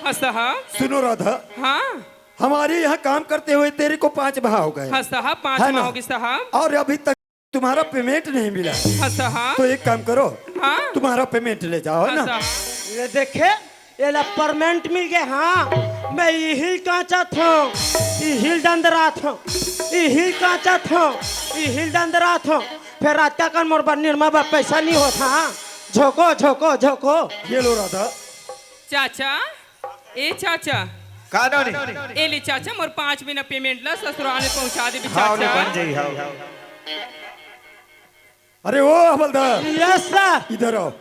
हाँ साहब। सुनो राधा, हाँ हमारे यहाँ काम करते हुए तेरे को 5 माह हो गए। हाँ साहब, 5 है माह ना? हो गए साहब। और अभी तक तुम्हारा पेमेंट नहीं मिला। हाँ साहब। तो एक काम करो, हाँ तुम्हारा पेमेंट ले जाओ, है हाँ ना? साहब। ये देखे ये ला परमेंट मिल गए। हाँ मैं यही कांचा था, यही डंडरा था, यही कांचा था, यही डंडरा था। फिर रात का कन मोर निर्मा बा पैसा नहीं होता। हाँ झोंको झोंको झोंको। ये लो राधा। चाचा, ए चाचा, ए ले चाचा, मोर 5 महीना पेमेंट ला ससुराल में पहुंचा दे चाचा। अरे ओ हवलदार, यस सर। इधर आओ।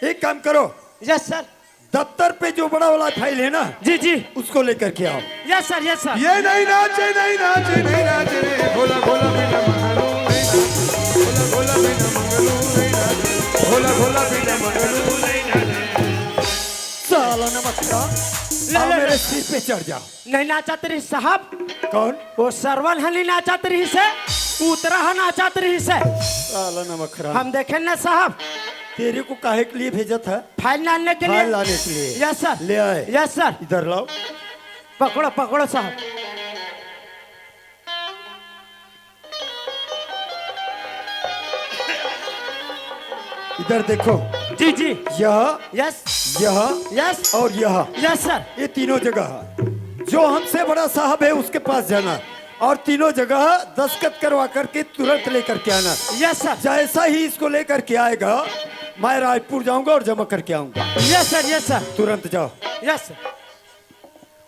एक काम करो, यस सर। दफ्तर पे जो बड़ा वाला फाइल है ना, जी जी उसको लेकर के आओ। Yes sir yes sir. ये नहीं नाचे नहीं नाचे नहीं नाचे रे भोला भोला बिना मंगलू नहीं नाचे, भोला भोला बिना मंगलू नहीं नाचे, भोला भोला बिना मंगलू नहीं नाचे। साला नमस्कार, ले, मेरे सिर पे चढ़ जाओ। नहीं नाचा तेरी साहब। कौन? वो सरवन हली नाचा तेरी से, उतरा है नाचा तेरी से। साला नमस्कार, हम देखें ना साहब। तेरे को काहे के लिए भेजा था? फाइल लाने के लिए। फाइल लाने के लिए। Yes sir. ले आए। Yes sir. इधर लाओ। पकड़ो पकड़ो साहब। इधर देखो, जी जी यह, यस यह यस और यह, यस सर। ये तीनों जगह जो हमसे बड़ा साहब है उसके पास जाना और तीनों जगह दस्तखत करवा करके तुरंत लेकर के आना। Yes sir. जैसा ही इसको लेकर के आएगा मैं रायपुर जाऊंगा और जमा करके आऊंगा। Yes sir yes sir. तुरंत जाओ। Yes sir.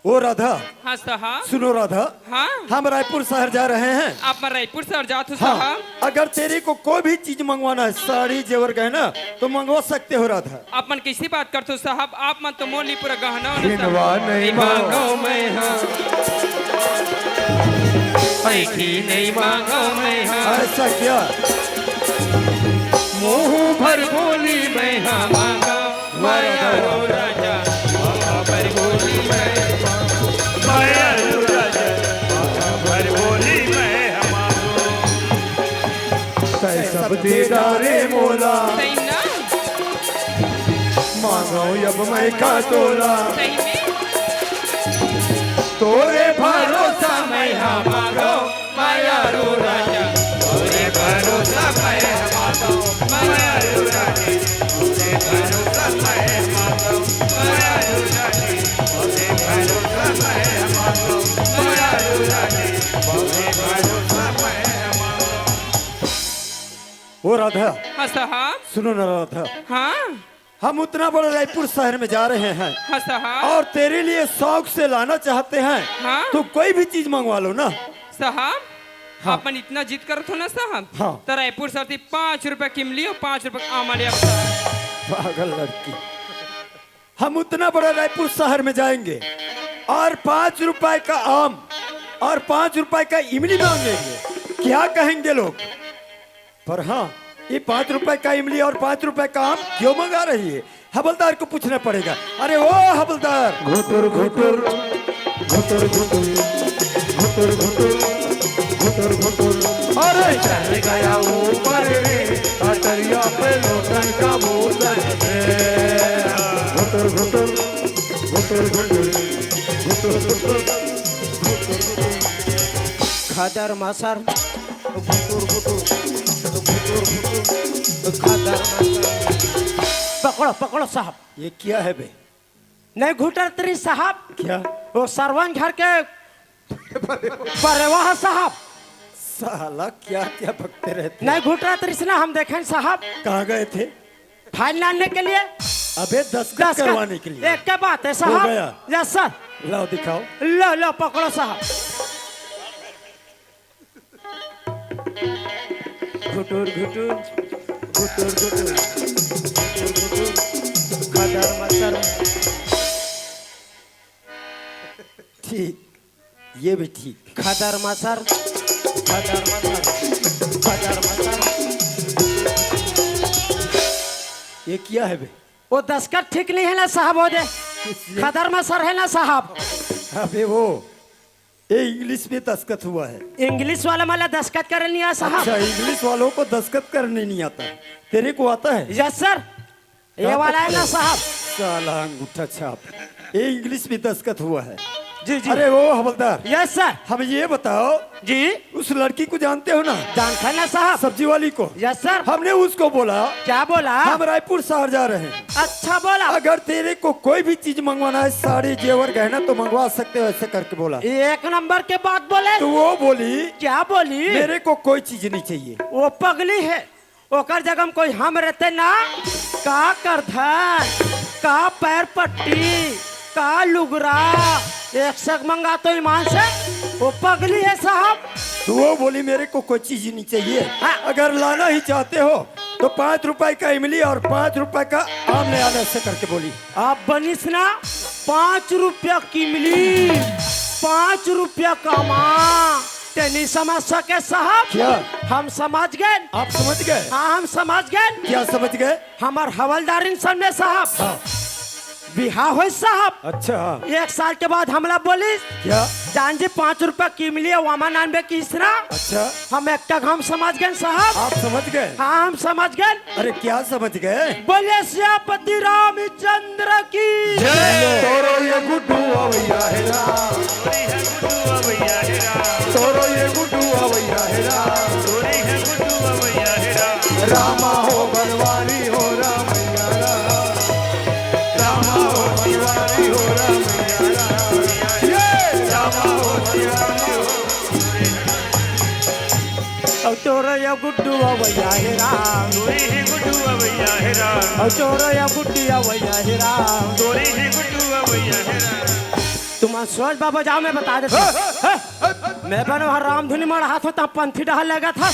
ओ राधा, हाँ साहब। सुनो राधा, हाँ हम रायपुर शहर जा रहे हैं। आप मैं रायपुर से जात हो हाँ, साहब। अगर तेरे को कोई भी चीज मंगवाना है, साड़ी जेवर गहना, तो मंगवा सकते हो राधा। आप मन कैसी बात करते हो साहब? आप मन तो मोली पूरा गहना बिनवा नहीं मांगो मैं हाँ, पैठी नहीं मांगो मैं हाँ, ऐसा क्या? मुँह भर बोली मैं हाँ मांगा, माया रो राजा, मुँह भर बोली मैं माया रो राजा, मुँह भर बोली मैं तै सब दे डारे मोला, सही ना? मांगो अब मैं का तोला, सही में तोरे भरोसा मैं हाँ मांगो, माया रो राजा, तोरे भरोसा मैं मांगो, माया रो राजा, तोरे भरोसा मैं मांगो, माया रो राजा, तोरे भरोसा मैं मांगो, माया रो राजा, तोरे भरोसा मैं मांगो। ओ राधा, हाँ साहब। सुनो ना राधा, हाँ हम उतना बड़ा रायपुर शहर में जा रहे हैं हाँ साहब। और तेरे लिए शौक से लाना चाहते हैं, हाँ तो कोई भी चीज मंगवा लो ना। साहब, हाँ। आप मन इतना जिद करत हो ना साहब। हाँ। तो रायपुर से 5 रुपए किमली और 5 रुपए आमाले अब पागल लड़की, हम उतना बड़ा रायपुर शहर में जाएंगे और 5 रुपए का आम और 5 रुपए का इमली मांगेंगे, क्या कहेंगे लोग? पर हाँ, ये 5 रुपए का इमली और 5 रुपए का आम क्यों मंगा रही है? हवलदार को पूछना पड़ेगा। अरे ओ हवलदार, घुटुर घुटुर घुटुर घुटुर घुटुर घुटुर घुटुर घुटुर, अरे चल गया ऊपर रे अटरिया पे लोटन का बोतल रे, घुटुर घुटुर घुटुर घुटुर घुटुर घुटुर, खादर मासर घुटुर घुटुर घुटुर घुटुर खादर मासर। पकड़ो पकड़ो साहब। ये क्या है बे? नहीं घुटर तेरी साहब। क्या? वो सरवन घर के परवाह साहब। साला क्या क्या बकते रहते। नहीं घुटरा तेरी से ना हम देखें साहब। कहाँ गए थे? फाइल लाने के लिए। अबे दस्तखत करवाने के लिए। एक के बात है साहब। हो गया। Yes sir. लाओ दिखाओ। लो लो पकड़ो साहब। घुटुर घुटुर घुटुर घुटुर घुटुर घुटुर खादर मसर। ठीक, ये भी ठीक। खादर मसर खादर मसर खादर मसर। ये क्या है बे? वो दस्तखत ठीक नहीं है ना साहब। हो दे खादर मसर है ना साहब। अबे वो ये इंग्लिश में दस्तखत हुआ है। इंग्लिश वाला मला दस्तखत करे नहीं आ साहब। अच्छा, इंग्लिश वालों को दस्तखत करने नहीं आता, तेरे को आता है? Yes sir. ये वाला है ना साहब। साला अंगूठा छाप ये इंग्लिश में दस्तखत हुआ है। जी जी अरे वो हवलदार, यस सर। हम ये बताओ जी उस लड़की को जानते हो ना, जानते हैं ना साहब? सब्जी वाली को। Yes sir. हमने उसको बोला क्या बोला? हम रायपुर शहर जा रहे हैं, अच्छा बोला। अगर तेरे को कोई भी चीज मंगवाना है, साड़ी जेवर गहना तो मंगवा सकते हो, ऐसे करके बोला। एक नंबर के बात बोले। तो वो बोली क्या बोली? मेरे को कोई चीज नहीं चाहिए। वो पगली है, ओकर जगह में कोई हम रहते ना, का करधन, का पैर पट्टी, का लुगरा, एक सक मंगा तो ईमान से। वो पगली है साहब। तो वो बोली मेरे को कोई चीज नहीं चाहिए, अगर लाना ही चाहते हो तो 5 रुपए का इमली और 5 रुपए का आम ले आना, ऐसे करके बोली। आप बनिस ना 5 रुपया की मिली, 5 रुपया का माँ ते नहीं समझ सके साहब। क्या हम समझ गए? आप समझ गए? हाँ हम समझ गए। क्या समझ गए? हमार हवलदारिन सामने साहब हाँ। बिहा हो साहब। अच्छा 1 साल के बाद हमला बोली क्या? जान जी 5 रुपया की मिली वामा 99 की इसरा। अच्छा हम एक टक हम समझ गए साहब। आप समझ गए? हाँ हम समझ गए। अरे क्या समझ गए? बोले सियापति रामचंद्र की तोरो ये गुड्डू अवैया हेरा, चोरी है गुड्डू भैया हेरा, तोरो ये गुड्डू अवैया हेरा, चोरी है गुड्डू भैया हेरा, रामा हो बनवारी हो रामैया राम, रामा हो बनवारी हो रामैया राम, ये रामा हो बनवारी हो। और तोरो या गुड्डू अवैया हे राम, चोरी है गुड्डू भैया हेरा, और तोरो या गुड्डी अवैया हे राम। चोरी है गुड्डू भैया हेरा। तुम सोच बाबा जाओ मैं बता देता। मैं बन वहाँ रामधुनी मर हाथ होता पंथी डहा लगा था।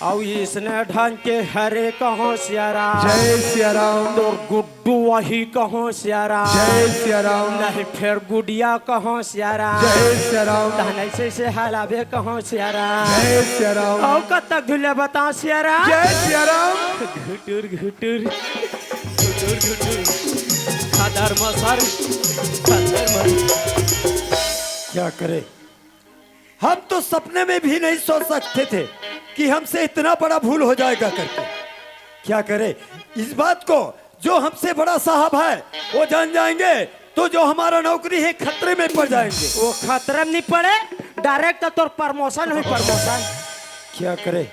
और इसने ढंग के हरे कहो सियारा, जय सिया राम, तो गुड्डू वही कहो सियारा, जय सिया राम, नहीं फिर गुडिया कहो सियारा, जय सिया राम, ऐसे से हलावे कहो सियारा। जय सिया राम, और कब तक धुले बताओ सियारा? जय सिया राम। घुटुर घुटुर घुटुर घुटुर खादर मसर खादर मसर। क्या करे, हम तो सपने में भी नहीं सोच सकते थे कि हमसे इतना बड़ा भूल हो जाएगा करके। क्या करे, इस बात को जो हमसे बड़ा साहब है वो जान जाएंगे तो जो हमारा नौकरी है खतरे में पड़ जाएंगे। वो खतरे में नहीं पड़े, डायरेक्ट तो प्रमोशन हुई प्रमोशन। क्या करे,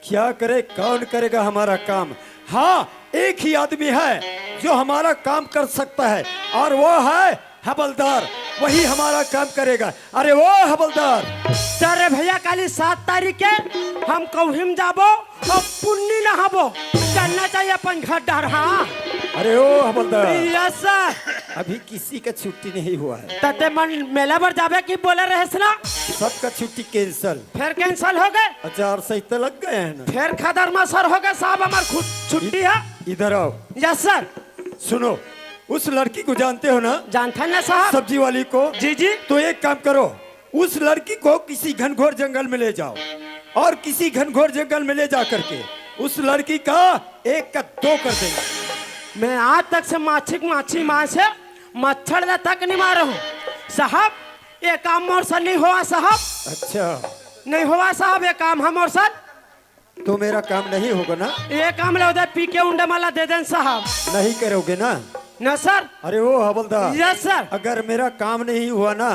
क्या करे, कौन करेगा हमारा काम? हाँ एक ही आदमी है जो हमारा काम कर सकता है और वो है हवलदार, वही हमारा काम करेगा। अरे वो हवलदार। सर भैया काली 7 तारीख के हम कौहिम जाबो और पुन्नी नहाबो, चलना चाहिए अपन घर डर। हाँ अरे ओ हवलदार, यस सर। अभी किसी का छुट्टी नहीं हुआ है, तते मन मेला पर जाबे की बोले रहे ना, सबका छुट्टी कैंसल। फिर कैंसल हो गए, अचार संहिता लग गए हैं ना। फिर खदर में सर हो गए साहब, हमार खुद छुट्टी है। इधर आओ, यस सर। सुनो, उस लड़की को जानते हो ना, जानते ना साहब? सब्जी वाली को। जी जी। तो एक काम करो, उस लड़की को किसी घनघोर जंगल में ले जाओ और किसी घनघोर जंगल में ले जा करके उस लड़की का 1 का 2 कर देंगे। मैं आज तक से माछी माँ से मच्छर तक नहीं मारा हूँ साहब। ये काम मोर से नहीं हुआ साहब, अच्छा नहीं हुआ साहब ये काम हम और सर। तो मेरा काम नहीं होगा ना? ये काम ले उधर पी के उंडे माला दे दें साहब। नहीं करोगे ना? न सर। अरे वो हवलदार, यस सर। अगर मेरा काम नहीं हुआ ना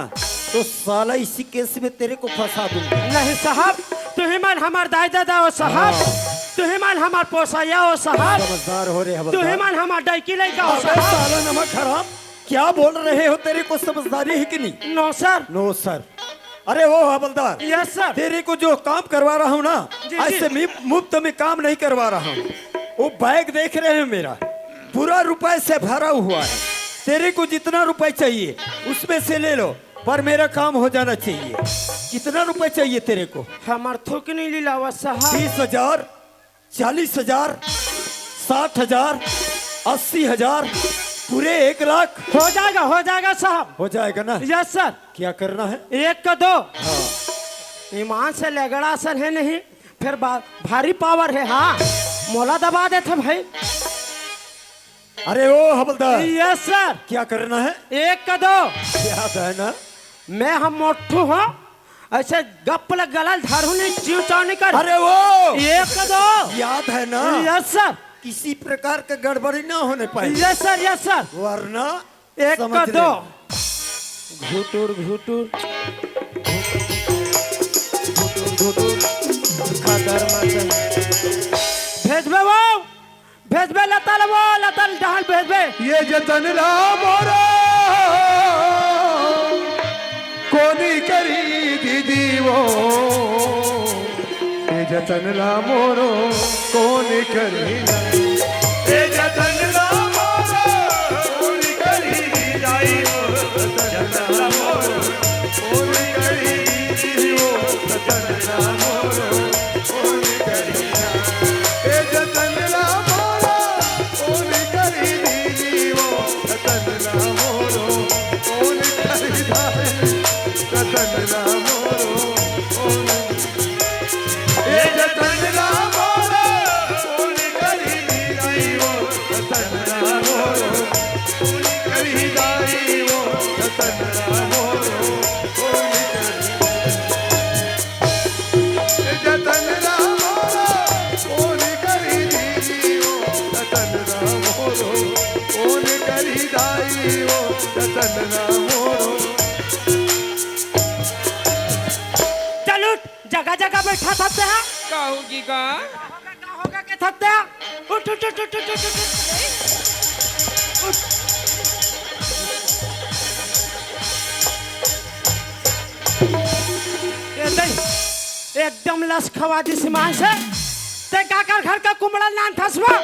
तो साला इसी केस में तेरे को फंसा दूंगा। नहीं साहब, तुम्हें मन हमार दाई दादा हो साहब, तुम्हें मन हमार पोसाया हो साहब, समझदार हो रे तुम्हें हवलदार। मन हमार डाइकी लड़का हो अबे साहब। साला नमक हराम, क्या बोल रहे हो? तेरे को समझदारी है कि नहीं? No sir. No sir. अरे वो हवलदार, यस सर। तेरे को जो काम करवा रहा हूँ ना, जी, ऐसे मुफ्त में काम नहीं करवा रहा हूँ। वो बैग देख रहे हो मेरा, पूरा रुपए से भरा हुआ है। तेरे को जितना रुपए चाहिए उसमें से ले लो, पर मेरा काम हो जाना चाहिए। कितना रुपए चाहिए तेरे को? हमार थूक नहीं लीला साहब। 30,000, 40,000, 60,000, 80,000, पूरे 1 लाख हो जाएगा साहब। हो जाएगा ना? Yes sir. क्या करना है? 1 का 2। हाँ। ईमान से लगड़ा सर है नहीं, फिर भारी पावर है। हाँ मोला दबा देते भाई। अरे ओ हवलदार, यस सर। क्या करना है? 1 का 2। याद है ना? मैं हम मोटू हूँ, ऐसे गप गलल धरू नहीं, जीव चाव नहीं कर। अरे वो 1 का 2। याद है ना? Yes sir. किसी प्रकार का गड़बड़ी ना होने पाए, यस सर वरना एक समझ का दो लेना। घुटुर घुटुर भेजबे वो भेजबे लताल वो लताल जहां भेजबे ये जतन ला मोरा कोनी करी दीदी वो, ये जतन ला मोरो कोनी करी, ये जतन ला मोरो कोनी करी दीदाई वो, जतन ला मोरो कोनी करी दीदी वो, जतन ला मोरो कोनी करी, ये जतन ला मोरो कोनी करी दीदी वो, जतन ला मोरो कोनी करी दाई, जतन ला मोरो कोनी, ये जतन ला मोरो कोनी करी दीदाई वो, जतन ला मोरो कोनी करी दाई वो, जतन ला मोरो कोनी करी, ये जतन ला मोरो कोनी करी दीदी वो, जतन ला मोरो कोनी करी दाई वो, जतन ला मोरो। चलो जगह जगह बैठा सकते हैं का होगी गा क्या होगा के सकते हैं उठ उठ उठ उठ उठ उठ उठ ये देख, एकदम लस खवा दी सीमान से ते काकर घर का कुमड़ा नान थसवा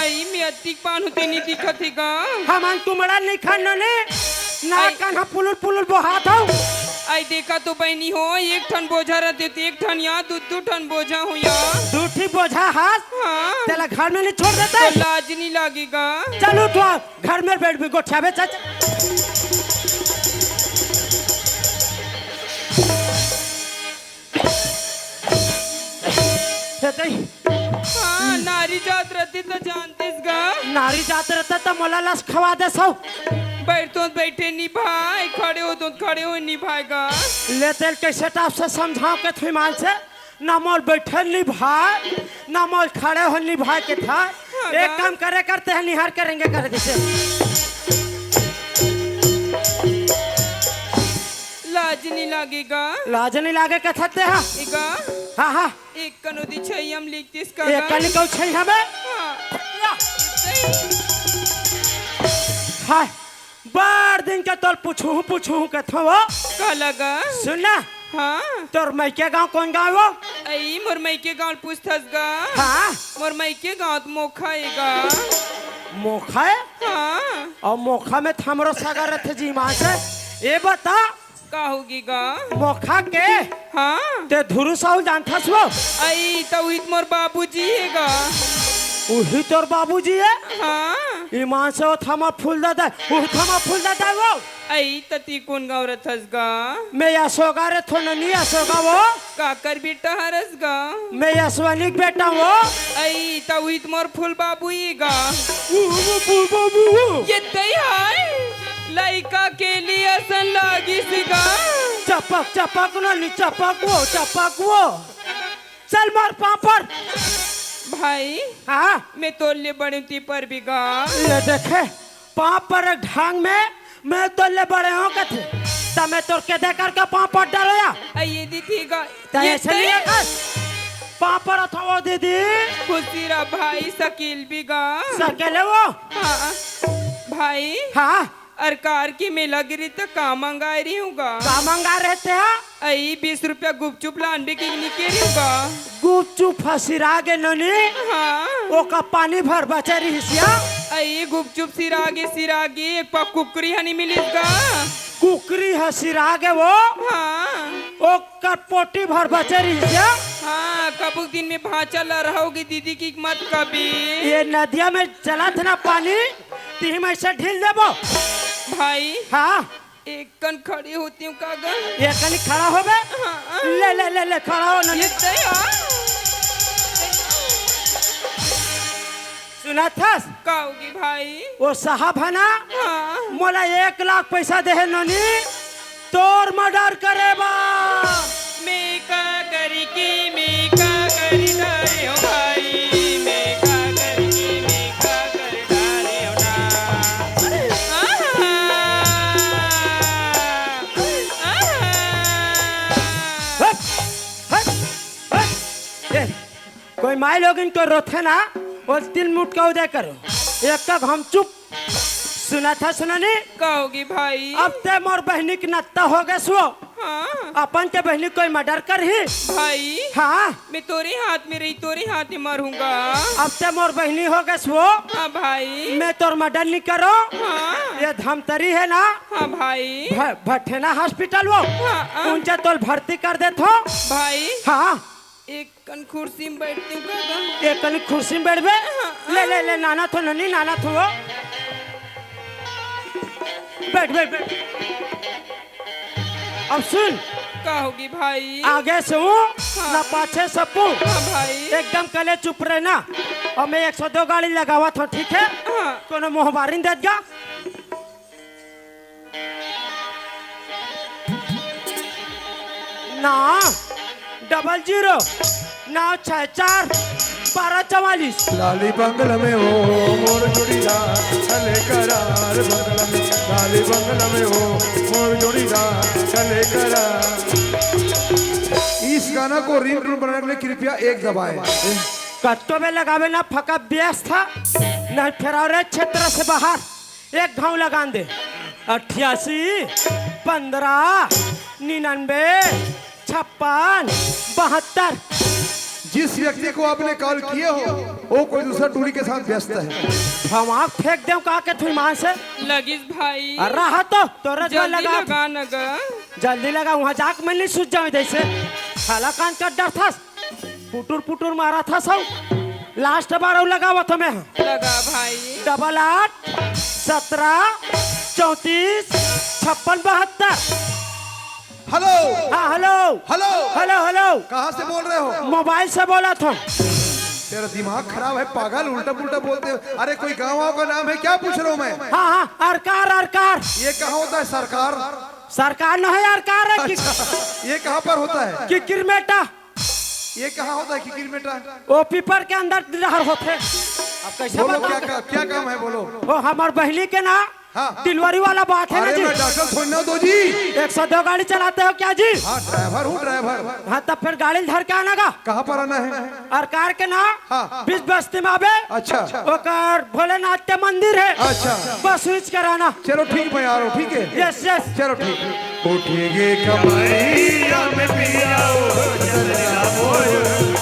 आई मैं अतिक पान होते नहीं दिखत है गा हमान कुमड़ा नहीं खानो ने ना कान्हा पुलुल पुलुल बोहात हो आई देखा तो बहनी हो एक ठन बोझा रहते तो एक ठन यहाँ दो ठन बोझा हो यहाँ दूठी बोझा हाथ हाँ तेला घर में नहीं छोड़ देते तो लाज नहीं लगेगा चलो तो घर में बैठ भी गोठा बे चाचा हाँ नारी जात रहती तो जानतीस गा नारी जात रहता तो मोला लस खवा दे सौ बैठो तो बैठे निभाए खड़े हो तो खड़े हो निभाएगा ले तेल कैसे टाप से समझाओ के थी मान से ना मोल बैठे निभाए ना मोल खड़े हो निभाए के था एक काम करे करते हैं निहार करेंगे कर जैसे लाज नहीं लगेगा लाज नहीं लागे के थते हैं इगा हाँ हाँ एक कनोदी छई हम लिखतीस का एक कल को छै हमें हाँ हाय बार दिन के तोल पूछू के थो वो का लगा सुनना हाँ तोर मैके गांव कौन गांव वो आई मोर मई के गाँव पूछतस गा हाँ मोर मई के गाँव मोखा आएगा मोखा है हाँ और मोखा में थमरो सगर थे जी मां से ये बता का होगी गा मोखा के हाँ ते धुरु साहु जानथस वो आई तो मोर बाबूजी हैगा उही तोर बाबूजी है हाँ ईमान से वो थमा फूल दादा वो थमा फूल दादा वो आई तती कौन गाँव रथस गा मैं यशोगा रे थो नहीं यशोगा वो काकर बेटा हरस गा मैं यशवनी बेटा वो आई तो मोर फूल बाबू ही गा वो बाबू ये तई हाय लइका के लिए असन लागी सिगा चपक चपक ना चपक वो चल मार पापड़ भाई हाँ मैं तोले बड़े ती पर भी गा ये देखे पापड़ ढंग में मैं तोले बड़े हो के थे तब मैं तोर के दे करके पापड़ डालो या आई दी थी गा ये चलिए कर पापड़ था वो दीदी खुशीरा भाई शकील भी गा सकेले वो हाँ भाई हाँ अरकार की मेला गिरी तो का मंगा रही हूँगा का मंगा रहते हैं आई 20 रुपया गुपचुप लान भी की निकली हूँगा गुपचुप फसिरा गे ननी हाँ वो का पानी भर बचे रहिसिया आई गुपचुप सिरागे एक पा कुकरी हनी मिलेगा कुकरी है सिरा गे वो हाँ वो का पोटी भर बचे रहिसिया हाँ कबू दिन में भाचा ला रहोगी दीदी की मत कभी ये नदिया में चला था ना पानी ती में से ढील देबो भाई हाँ एक कन खड़ी होती हूँ कागल ये कनी खड़ा हो बे हाँ ले खड़ा हो ननी ये दया सुना थस का होगी भाई वो साहब है ना हाँ मोला 1 लाख पैसा दे है ननी तोर मर्डर करेबा मैं का करी की मैं का करी तारे हो भाई मैं का करी की माई लोग इनको रोथे ना वो दिल मुट का उदय करो एक का हम चुप सुना था सुना नहीं कहोगी भाई अब ते मोर बहनी की नत्ता हो गए सो हाँ अपन के बहनी कोई मर्डर कर ही भाई हाँ मैं तोरे हाथ में रही तोरे हाथ में मरूंगा अब ते मोर बहनी हो गए सो हाँ भाई मैं तोर मर्डर नहीं करो हाँ ये धमतरी है ना हाँ भाई भठेना हॉस्पिटल वो हाँ। उनसे तोल भर्ती कर दे तो भाई हाँ एक कन कुर्सी में बैठती हूँ काका। एक कनी कुर्सी में बैठ बे ले ले ले नाना तो ननी नाना तो वो बैठ बैठ बैठ अब सुन कहोगी भाई आगे से हूँ ना पाछे सबू हाँ भाई एकदम कले चुप रहना और मैं 102 गाड़ी लगावा था ठीक है हाँ कोनो मोहबारी दे जा ना 00 9 6 4 12 44 लाली बंगल में हो मोर जोड़ीदार चले करार बंगल में लाली बंगल में हो मोर जोड़ीदार चले करार। इस गाना को रिंगटोन बनाने के लिए कृपया एक दबाएं। कट्टो में लगावे ना फका बेस था नहीं फिर क्षेत्र से बाहर एक घाव लगा दे 88 15 99 56 72 जिस व्यक्ति को आपने कॉल किए हो वो कोई दूसरा टूरी के साथ व्यस्त है। हम आग फेंक दे कहा के तुम मां से लगिस भाई रहा तो तोरा जो जल्दी लगा लगा नगा जल्दी लगा वहाँ जाक मैं नहीं सूझ जाऊँ जैसे खाला कान का डर था पुटुर पुटुर मारा था सब लास्ट बार लगा हुआ था मैं लगा भाई 88 17 34 56 72 हेलो हाँ हेलो हेलो हेलो हेलो कहाँ से बोल रहे हो? मोबाइल से बोला था तेरा दिमाग खराब है पागल उल्टा पुल्टा बोलते हो। अरे कोई गाँव का नाम है क्या पूछ रहा हूँ मैं? हाँ हाँ अरकार अरकार ये कहाँ होता है सरकार? सरकार न है अरकार है ये कहाँ पर होता है? कि किरमेटा ये कहाँ होता है किकिर बेटा? वो पीपर के अंदर डहर होते अब कैसे बोलो बताऊं? क्या काम है बोलो। वो हमार बहनी के ना हाँ। डिलीवरी वाला बात है ना अरे जी मैं डॉक्टर सुनने दो जी। 102 गाड़ी चलाते हो क्या जी हाँ ड्राइवर हूँ ड्राइवर। हाँ तब फिर गाड़ी धर के आना का कहाँ पर आना है? और कार के ना हाँ। बीच बस्ती में आवे अच्छा ओकर भोलेनाथ के मंदिर है अच्छा बस स्विच कराना चलो ठीक मैं आ रहा हूँ ठीक है। यस यस चलो ठीक उठेगे कमरिया में पिया चलेला मोर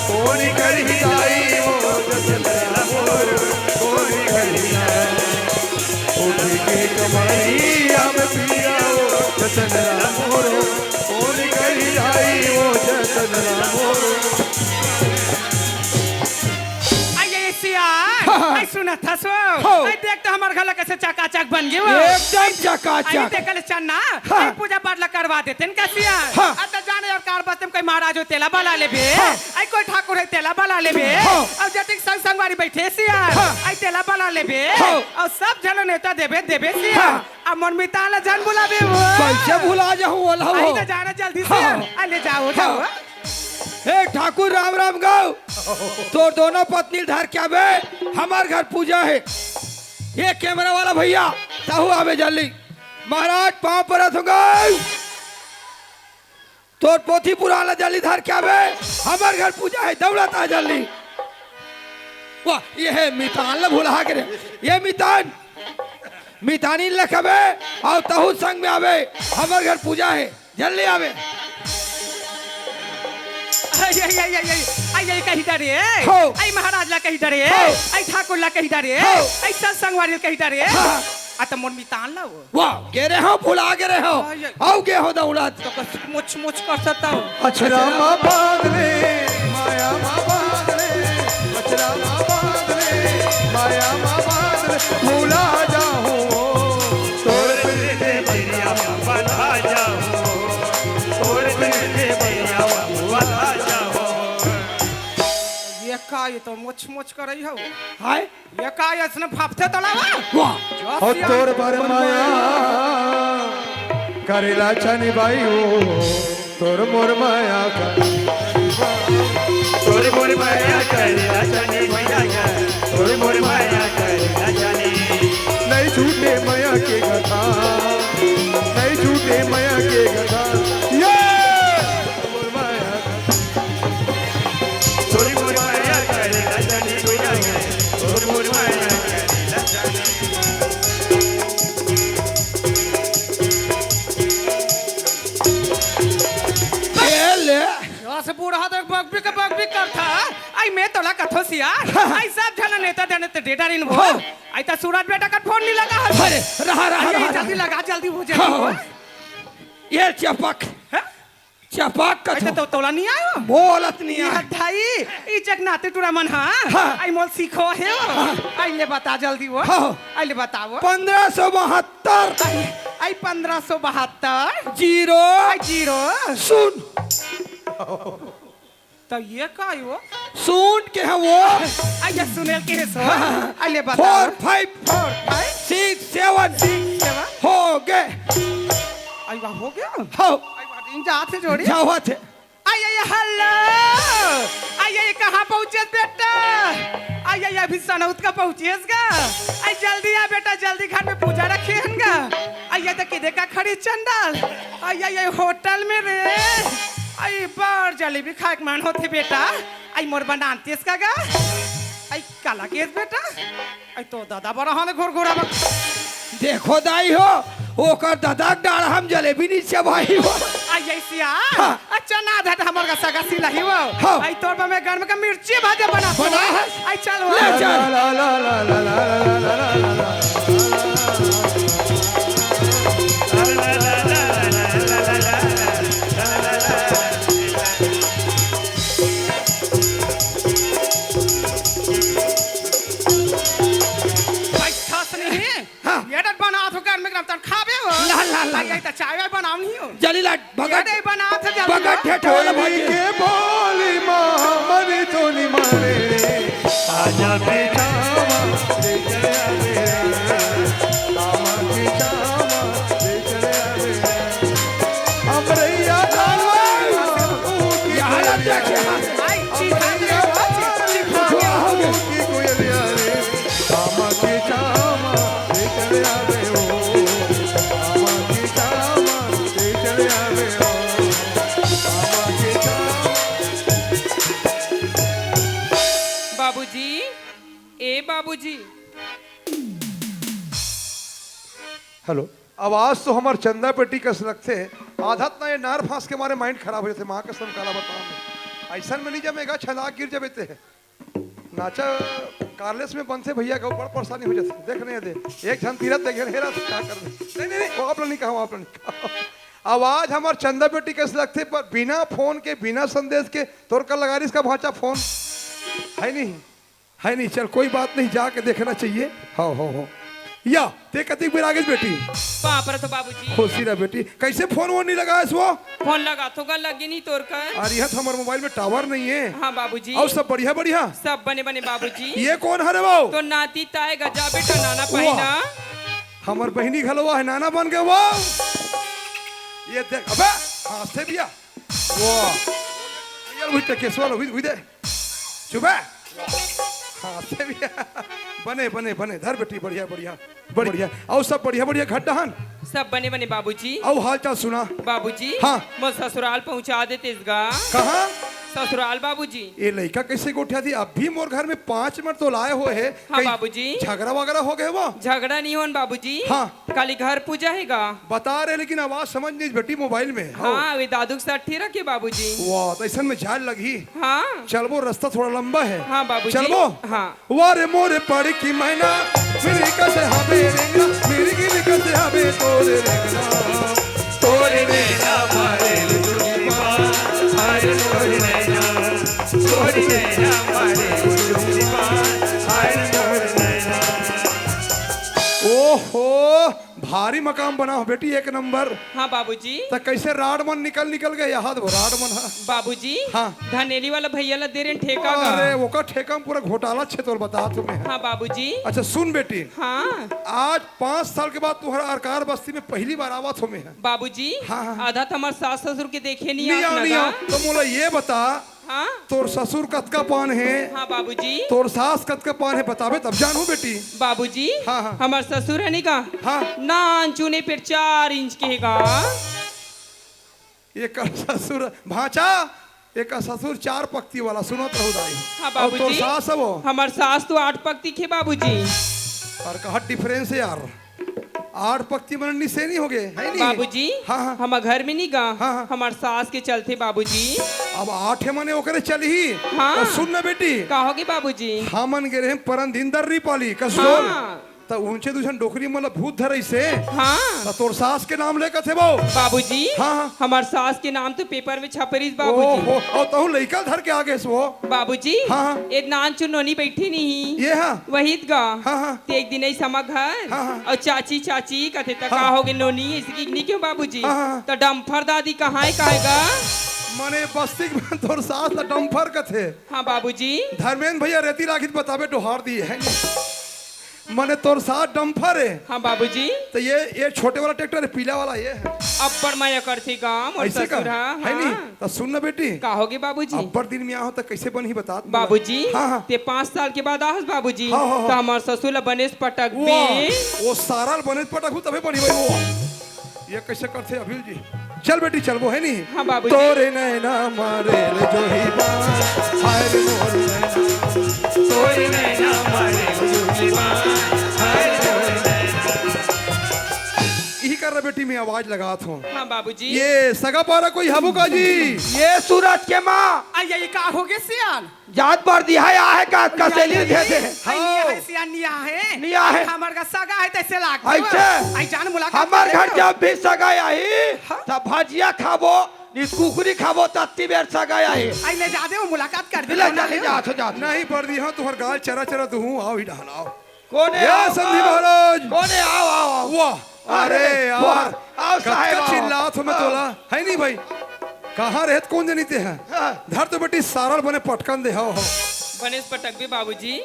कोनी कर हिदाई वो चलेला मोर कोनी कर हिदाई उठेगे कमरिया में पिया चलेला मोर कोनी कर हिदाई वो चलेला मोर। आई सुना था सो आई देख तो हमार घर कैसे चकाचक बन गए एकदम आई चकाचक देखल चन्ना आई पूजा पाठ ला करवा देते न कैसिया आ त जाने और कार बस कोई महाराज हो तेला बला लेबे आई कोई ठाकुर है तेला बला लेबे और जतिक संग संगवारी बैठे सिया आई तेला बला लेबे और सब जन नेता देबे देबे सिया आ मन मिता ला जान बुलाबे वो कैसे भुला जाऊं वाला आई हो त जाना जल्दी से आ ले जाओ जाओ हे ठाकुर राम राम गाओ तो दोनों पत्नी ढार के आवे हमार घर पूजा है ये कैमरा वाला भैया ताहू आवे जल्दी महाराज पाँव पर गए तो पोथी पुराना जल्दी धार के आवे हमार घर पूजा है दौड़त आ जल्दी वाह ये है मितान ला भुला के रे ये मितान मितानी लखबे और ताहू संग में आवे हमार घर पूजा है जल्दी आवे आई कही डरे हो। आई महाराज ला कही डरे हो। आई ठाकुर ला कही डरे हो। आई सत्संगवारी ला कही डरे हाँ। आ त मन मितान ला वो वाह गे रहे हो भुला गे रहे हो आओ गे हो दौड़त तो मुछ मुछ कर सकता हूँ अछरा माँ बांधले माया माँ बांधले अछरा माँ बांधले माया माँ बांधले भूला जाऊं तोड़ दे भैया बता जाऊं तोड़ दे भैया बता जाऊं। ये का ये तो मुछ मुछ कर रही हो हाय ये का ये इसने फाफते तलावा वाह और तोर पर माया करेला छनी बाई हो तोर मोर माया का तोरे मोर माया करेला जाने भैया का तोरे मोर माया करेला जाने नहीं झूठे माया के गधा नहीं झूठे माया के गधा ये मोर माया तोरे मोर माया करेला आई मैं तोला कथो सिया आई सब जना नेता देने ते डेटा रिन भो आई ता सूरज बेटा का फोन नहीं लगा है अरे रहा रहा आई रहा जल्दी लगा जल्दी हो हाँ, जल्दी ये चपक हैं चपक का आई तो तोला नहीं आयो बोलत नहीं ये है धाई ई जगनाते टुरा मन हां आई मोल सीखो है आई ले बता जल्दी वो हाँ। आई ले बताओ 1572 आई 1572 जीरो आई जीरो सुन तो ये का यो सुन के है वो आई ये सुनेल के सो आई ले बताओ 4 5 4 6 7 7 हो गए आई वाह हो गया हो आई वाह इन जात से जोड़ी क्या हुआ थे आई हेलो आई कहाँ पहुँचे बेटा आई अभी सनौत का पहुँचेगा आई जल्दी आ बेटा जल्दी घर में पूजा रखे हनगा आई तो किधे का खड़ी चंडाल आई होटल में रे आई बार जलेबी खाए के मन होते बेटा आई मोर बनाते इसका गा आई काला केस बेटा आई तो दादा बड़ा हाने घोर घोरा देखो दाई हो ओकर दादा डाल हम जलेबी नहीं चबाई हो आई ऐसिया हाँ। अच्छा ना धट हमर का सगा सिलाही वो हाँ। आई तोर में गर्म का मिर्ची भाजे बना बना है। आई चल वो ले चल ला ला ला ला ला ला ला ला ला भाई खास नहीं हाँ। ये डट बना तो गर्म में तन खाबे हो ला, ला, ला, आई तो चाय वाय बनाऊ नहीं हो जलीला ये भगत डे बना तो जल्दी भगत ठेठा वाला भाई के बोली माँ मरी तो नहीं मारे आजा बेटा ले चले आ मेरे आमा की चामा ले चले आ मेरे अमरैया दावा यहाँ देखे आई चीखा दे वो चीखा दे की कोयलिया रे आमा की चामा ले चले आ मेरे आमा की चामा ले चले आ मेरे आमा की चामा बाबूजी ए बाबूजी हेलो आवाज तो हमार चंदा पेटी कस लगते आधत ना ये नार फांस के मारे माइंड खराब हो जाते माँ कसम काला बताओ ऐसा में नहीं जमेगा छला गिर जबेते है नाचा कारलेस में बनते भैया का बड़ परेशानी हो जाती देख नहीं दे एक झन तीरथ देखे हेरा तो क्या कर दे नहीं नहीं वो आप लोग नहीं कहा आप लोग नहीं कहा आवाज हमार चंदा पेटी कस लगते पर बिना फोन के बिना संदेश के तोर कर लगा रही इसका भाचा फोन है नहीं चल कोई बात नहीं जाके देखना चाहिए हाँ हाँ हाँ या ते कतिक बेर आगे बेटी वहाँ पर तो बाबूजी खुशी रह बेटी कैसे फोन वोन नहीं लगा इसको फोन लगा तो गल लगी नहीं तोर कर अरे यहाँ हमारे मोबाइल में टावर नहीं है हाँ बाबूजी और सब बढ़िया बढ़िया सब बने बने बाबूजी ये कौन है रे वो तो नाती ताए गजा बेटा नाना पाइना हमार बहनी घलवा है नाना बन गए वो ये देख अबे हाँ से भैया वाह यार वही केसवा लो वही दे चुप है हाँ से भैया बने बने बने धर बेटी बढ़िया बढ़िया बढ़िया और सब बढ़िया बढ़िया घटहन सब बने बने बाबूजी और हाल चाल सुना बाबूजी हाँ। मैं ससुराल पहुंचा देते इसगा कहाँ ससुराल बाबूजी ये लड़का कैसे को उठा दी अभी मोर घर में 5 मिनट तो लाए हुए है हाँ बाबूजी झगड़ा वगैरह हो गए वो झगड़ा नहीं होन बाबूजी हाँ। खाली घर पूजा हैगा बता रहे लेकिन आवाज समझ नहीं बेटी मोबाइल में हाँ वे दादू के साथ ठीक रखे बाबूजी वाह तो ऐसा में झाल लगी हाँ चलबो रास्ता थोड़ा लंबा है हाँ बाबूजी चलबो हाँ वारे मोरे पड़ी की मैना मेरी कसे हबे रेंगना मेरी गिरी कसे हबे तोरे रेंगना तोरे नैना मारे उजड़ी बात हाय तोरे नैना मारे उजड़ी बात हाय तोरे नैना ओहो भारी मकाम बना हो बेटी एक नंबर हाँ बाबूजी तो कैसे राडमन निकल गए यहाँ तो राडमन है बाबूजी हाँ। धनेली वाला भैया ला दे रहे हैं ठेका का अरे वो का ठेका में पूरा घोटाला क्षेत्र बता तुम्हें हाँ बाबूजी अच्छा सुन बेटी हाँ आज 5 साल के बाद तुम्हारा अरकार बस्ती में पहली बार आवत हो में है बाबूजी हाँ, हाँ। आधा तो हमारे सास ससुर के देखे नहीं नहीं आओ आप नहीं आओ लगा तो मोला ये बता हाँ तोर ससुर कतका पान है हाँ बाबूजी तोर सास कतका पान है बतावे तब जानू बेटी बाबूजी हाँ, हाँ। हमार ससुर है नहीं का हाँ नान चूने पर 4 इंच के हैगा एक ससुर भाचा एक ससुर 4 पक्ति वाला सुनो तो दाई हाँ और तोर बाबूजी सास है वो हमार सास तो 8 पक्ति खे बाबूजी और कहा डिफरेंस है यार 8 पक्ति बननी से नहीं हो गए है नहीं बाबूजी हाँ हाँ हमार घर में नहीं गा हाँ, हाँ। हमार सास के चलते बाबूजी अब 8 मने ओकरे चली। हाँ। तो सुन ना बेटी, कहोगे बाबूजी। हमन गे रहे परन दिन दर री पाली कसोल। हाँ। तो ऊंचे दूसन डोकरी मतलब भूत धरई से। हाँ तो तोर सास के नाम लेकर थे वो। बाबूजी। हाँ। हमार सास के नाम तो पेपर में छप रही ओ बाबूजी। और तहु लइका धर के आगे से वो। बाबूजी। हाँ। एक नान चुनोनी बैठी नहीं। ये हाँ। वही गा। हाँ, हाँ। ते एक दिन ऐसा समा घर। हाँ, हाँ। और चाची चाची कहते तक हाँ। हो गए नोनी इसकी नहीं क्यों बाबूजी। हाँ, हाँ। तो डम्फर दादी कहाँ है कहेगा। मने बस्ती में तोर सास ला डम्फर का थे। हाँ बाबूजी। धर्मेंद्र भैया रेती राखित बतावे डोहार दी है। मने तोर सास डम्फर है। हाँ बाबूजी। तो ये छोटे वाला ट्रैक्टर है, पीला वाला ये है। अब्बर मैं करती काम और ऐसे का ससुर हाँ। है नहीं। तो सुन ना बेटी, कहोगे बाबूजी। अब्बर दिन में आओ तो कैसे बन ही बता तू। बाबूजी। हाँ, हाँ। ते 5 साल के बाद आहस बाबूजी। हाँ, हाँ, हाँ। तो हमार ससुर ला बनेस पटक वाह, बे। वो सारा बने पटक तबे बनी भाई वो। ये कैसे करते अभिल जी। चल बेटी चल वो है नहीं। हाँ बाबूजी। तोरे नैना मारे रे जो ही बात हाय रे मोर नैना। तोरे नैना मारे उजुली बात हाय रे मोर नैना। यही कर रहा बेटी, मैं आवाज लगात हूँ। हाँ बाबूजी। ये सगा पारा कोई हबू का जी। ये सूरज के माँ ये का हो गए सियान। जात पर दिया है का कसेली दे दे। सियान निया है। निया है। हमार का सगा है तैसे लाग। ऐसे? आई जान मुलाकात। हमार घर जब भी सगाई आई तब भजिया खाबो कुकुरी खाबो तत्ती बेर सगाई आई। आई ले जा दे वो मुलाकात कर दे। दिला चले जा तो जा। नहीं पड़ दी हाँ तुम्हार गाल चरा चरा तू हूँ आओ ही डहलाओ। कौन है? या संधि महाराज। कौन है? आओ आओ आओ। वाह अरे यार आओ साहेब, कच्चा आओ। चिल्लात हो मैं तोला है नहीं भाई। कहाँ रहत कौन जनीते हैं। हाँ। धर तो बेटी सारल बने पटकन दे हो। बनेस पटक बे बाबूजी।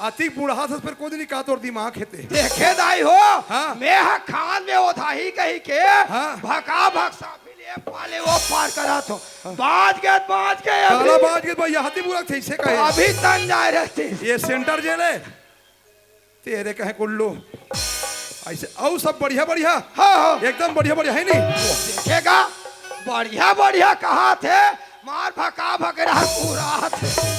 अति बूढ़ा था पर कोई नहीं का तोर दिमाग खेते। देखे दाई हो। हाँ। मैं हा खान में वो था ही कही के हाँ। भका भक्सा मिले पाले वो पार करा तो बाज गए काला बाज के भाई हाथी बुरा थे इसे कहे। अभी तन जाए रहते। ये सेंटर जेल है तेरे कहे कुल्लू ऐसे औ सब बढ़िया बढ़िया। हाँ हाँ एकदम बढ़िया बढ़िया है नहीं। देखेगा बढ़िया बढ़िया कहा थे मार भका भक रहा पूरा थे।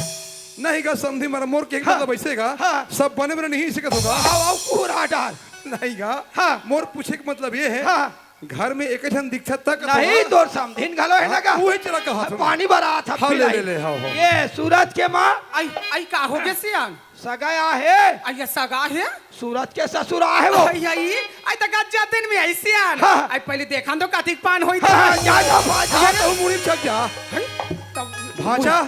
नहीं का समझी मरा मोर के मतलब ऐसे का हाँ। सब बने बने नहीं सिकत होगा। आओ आओ पूरा डाल। नहीं का हाँ। मोर पूछे का मतलब ये है हाँ। घर में एक जन दिखत तक नहीं तो समझिन घलो है ना का वो ही चला कहा था पानी भरा था हाँ, ले, पिलाई। ले, ले, हाँ, हाँ। ये सूरज के माँ आई का हो गए सियान। सगाया है आई सगा है। सूरज के ससुरा है वो। आई तक आज दिन में आई सियान। हाँ। आई पहले देखा तो कातिक पान होई हाँ, जा जा भाजा। हाँ तो मुड़ी चक जा तब भाजा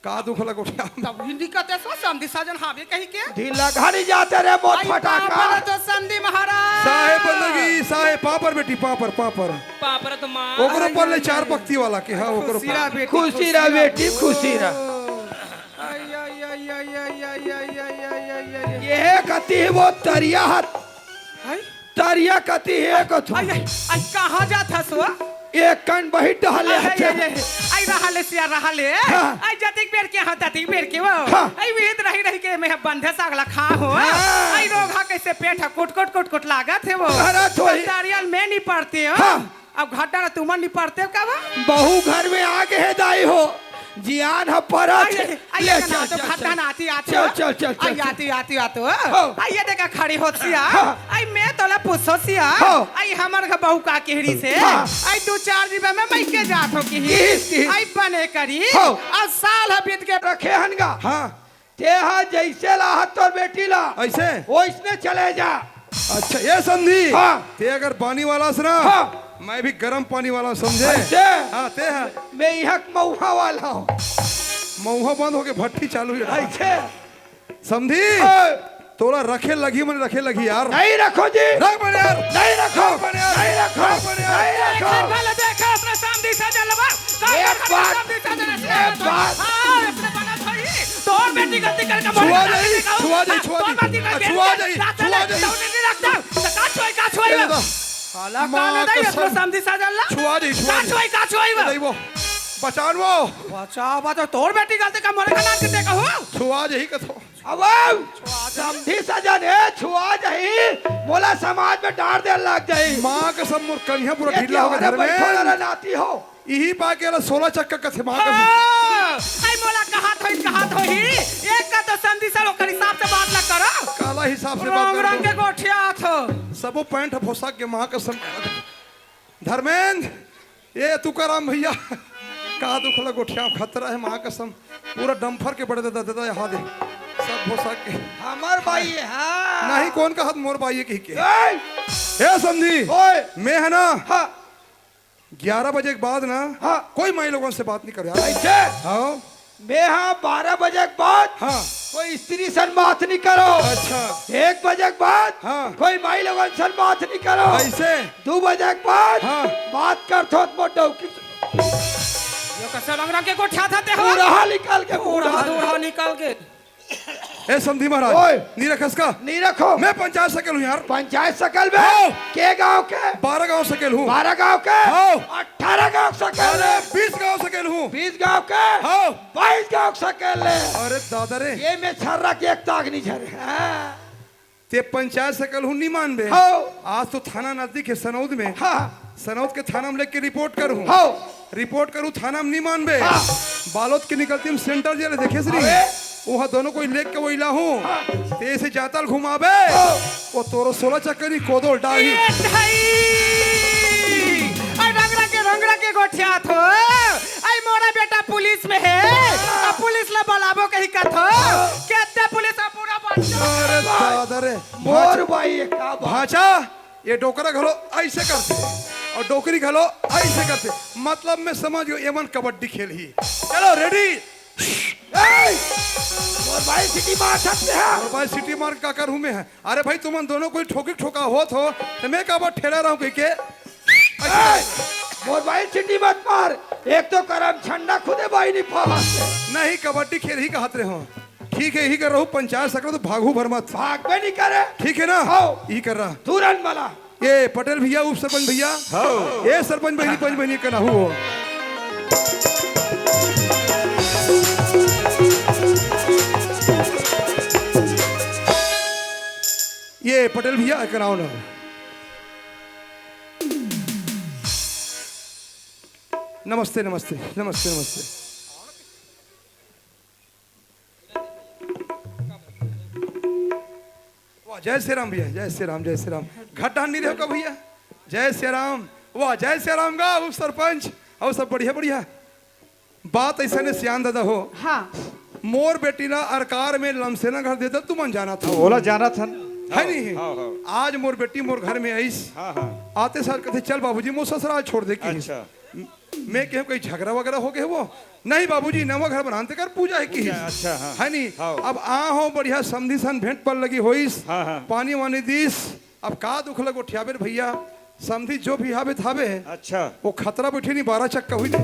का दुख लग उठा। तब हिंदी कहते सो समधी साजन हावे कही के। ढीला घड़ी जाते रे बहुत आई फटाका। पापा तो समधी महाराज। साहेब बंदगी साहेब पापर बेटी पापर पापर पापरा तो माँ। ओकरो पर ले 4 पक्ति वाला के हाँ ओकरो खुशी रह बेटी। खुशी रह बेटी खुशी रह। आई आई आई आई आई आई आई आई आई आई आई। ये कती है वो तरिया हाथ आई तरिया कती है कथु। आई आई कहाँ जात हस वो। एक कण बही टहले आई हथे। आई रहले सिया रहले। हाँ। आई जतिक बेर के हां ततिक बेर के वो। हाँ। आई विहित रही रही के मैं बंधे सागला खा हो। हाँ। आई रोगा कैसे पेट कुट कुट कुट कुट लागत है वो। अरे थोड़ी- तारियल में नहीं पड़ते हो। हाँ। अब घाटा तुम नहीं पड़ते हो का वो। बहु घर में आगे है दाई हो जियान ह परत। आई आई ले ना तो घाटा ना आती आती। चल, चल, चल, चल, आई चल। आती आती आती। हाँ। आई ये देखा खड़ी हो सिया। हाँ। आई मैं तोला पूछो सिया। हाँ। आई हमर का बहू का केहड़ी से। हाँ। आई 2-4 दिन में मैं के जात हो की। किस? आई बने करी। हाँ। अब साल बीत के रखे हनगा हाँ ते हा जैसे लाहत तोर बेटी ला ऐसे वो इसने चले जा। अच्छा ये समझी हाँ। ते अगर पानी वाला सुना हाँ। मैं भी गर्म पानी वाला समझे। ऐसे? हाँ ते है मैं यहाँ मऊहा वाला हूँ। मऊहा बंद होके भट्टी चालू है ऐसे समझी। ओए, तोरा रखे लगी मैंने रखे लगी यार। नहीं रखो जी रख बने यार नहीं रखो बने यार। नहीं रखो नहीं रखो। पहले देखा अपने सामने सजा लगा। एक बात तोर बेटी गलती करके छुआ जाई छुआ जाई छुआ जाई छुआ जाई छुआ जाई नहीं रखता का छोई का छोई काला काला दई अपने सामने सजा ला छुआ जाई का छोई नहीं वो बचान वो बचाओ बचाओ तोर बेटी गलती का मरे का नाम के देखा हो छुआ जाई कथो। अब समझी सजन है छुआ जाही बोला समाज में डांट दे लग जाही। माँ का सब मोर कन्या पूरा ये ढीला हो गया घर बैठो में। लड़ा नाती हो यही पा के 16 चक्का का थे माँ का आई मोला कहात होई एक का तो संधि सर ओकर हिसाब से बात ना करो काला हिसाब से रंग बात रंग के करो। गोठिया थो सबो पैंट पोशाक के माँ कसम। धर्मेंद्र ये तुकाराम भैया का दुखला गोठिया खतरा है माँ कसम। पूरा डम्फर के बड़े देता यहाँ दे सब पोशाक के। हमार भाई है हाँ। नहीं कौन का हाथ मोर भाई के ही के। ओए, ए समझी ओए, मैं है ना हाँ 11 बजे के बाद ना हाँ। कोई माई लोगों से बात नहीं कर यार। ऐसे हाँ मैं हाँ 12 बजे के बाद हाँ कोई स्त्री से बात नहीं करो। अच्छा 1 बजे के बाद हाँ। कोई माई लोगों से बात नहीं करो। ऐसे 2 बजे के बाद हाँ। बात कर थो मोटो यो कैसे रंग रंग के गोठिया थाते हो पूरा निकाल के पूरा दूर निकाल के ए समझी महाराज ओए। नहीं रखस का नहीं रखो। मैं पंचायत सकल हूँ यार। पंचायत सकल हाँ। में के गांव के 12 गांव सकल हूँ। 12 गांव के हाँ। 18 गांव सकल अरे 20 गांव सकल हूँ। 20 गांव के हाँ 22 गांव सकल अरे दादा रे ये में छर्रा के एक ताक नहीं छर हाँ। ते पंचायत सकल हूँ नहीं मान बे। हाँ। आज तो थाना नजदीक है सनौद में। हाँ सनौद के थाना में लेके रिपोर्ट करूँ। हाँ रिपोर्ट करूँ थाना में नहीं मान बे। हाँ। बालोद के निकलती हम सेंटर जेल देखे से नहीं अबे। वहाँ दोनों कोई लेके वही ला हूँ ते से जातल घुमाबे वो तोरो 16 चक्कर ही कोदो डाही। ये ढाई आई रंग रंग के गोठिया थो आई मोरा बेटा पुलिस में है अब पुलिस ले बुलाबो कहीं का थो कहते पुलिस आ पूरा अरे दादा रे मोर भाई ये का बात। भाचा ये डोकरा घलो ऐसे करते और डोकरी घलो ऐसे करते मतलब में समझ गयो एमन कबड्डी खेल ही। चलो रेडी ए, मोर भाई सिटी मार सकते हैं। और भाई सिटी मार्क का कर हूँ मैं है। अरे भाई तुम दोनों कोई ठोकी ठोका हो तो मैं का बात ठेला रहा हूँ कहीं के ए, मोर भाई सिटी मत मार एक तो करम ठंडा खुदे भाई नहीं फंसते नहीं कबड्डी खेल ही कहते रहे हो। ठीक है यही कर रहा हूँ पंचायत सकल तो भागू भर मत। भाग में नहीं करे ठीक है ना हाँ। यही कर रहा। तुरंत मला ये पटेल भैया उप सरपंच भैया ये सरपंच बहनी पंच बहनी का ना हो। ये पटेल भैया कराओ ना। नमस्ते नमस्ते नमस्ते नमस्ते। वाह जय श्री राम भैया जय श्री राम जय श्री राम। घट डाल नहीं रहे का भैया जय श्री राम। वाह जय श्री राम गा उप सरपंच और सब बढ़िया बढ़िया बात ऐसा ने सियान दादा हो। हाँ मोर बेटी ना अरकार में लमसेना घर देता तू मन जाना था बोला जाना था है नहीं। आज मोर बेटी मोर घर में आईस आते साल कहते चल बाबूजी मुझ ससुराल छोड़ दे की। अच्छा मैं कहूँ कोई झगड़ा वगैरह हो गए वो नहीं बाबूजी नवा घर बनाते कर पूजा है की। अच्छा, हाँ। है नहीं हाँ। अब आ हो बढ़िया समधी सन भेंट पर लगी होइस हाँ, हाँ। पानी वानी दीस अब का दुख लगो ठियाबे भैया समधी जो भी हावे थावे अच्छा वो खतरा बैठे नहीं 12 चक्का हुई थे।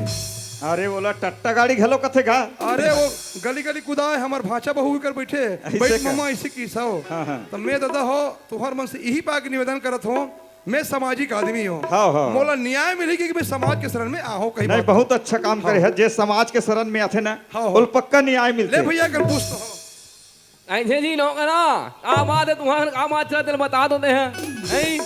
अरे बोला टट्टा गाड़ी घलो कथे गा अरे वो गली गली कुदाए हमार भाचा बहू कर बैठे ऐसे बैठ का? मम्मा ऐसी की हो। हाँ, हाँ। तो मैं दादा हो तुहर मन से यही पाक निवेदन करत हो मैं सामाजिक आदमी हूँ। हाँ, हाँ। मोला न्याय मिलेगी कि मैं समाज के शरण में आहो कहीं नहीं बात। बहुत अच्छा काम करे है जे समाज के शरण में आथे ना हाँ, हाँ। उल पक्का न्याय ले मिलते भैया कर पूछ तो हो। ऐसे जी नो ना काम आते तुम्हारे काम आते दिल बता देते हैं नहीं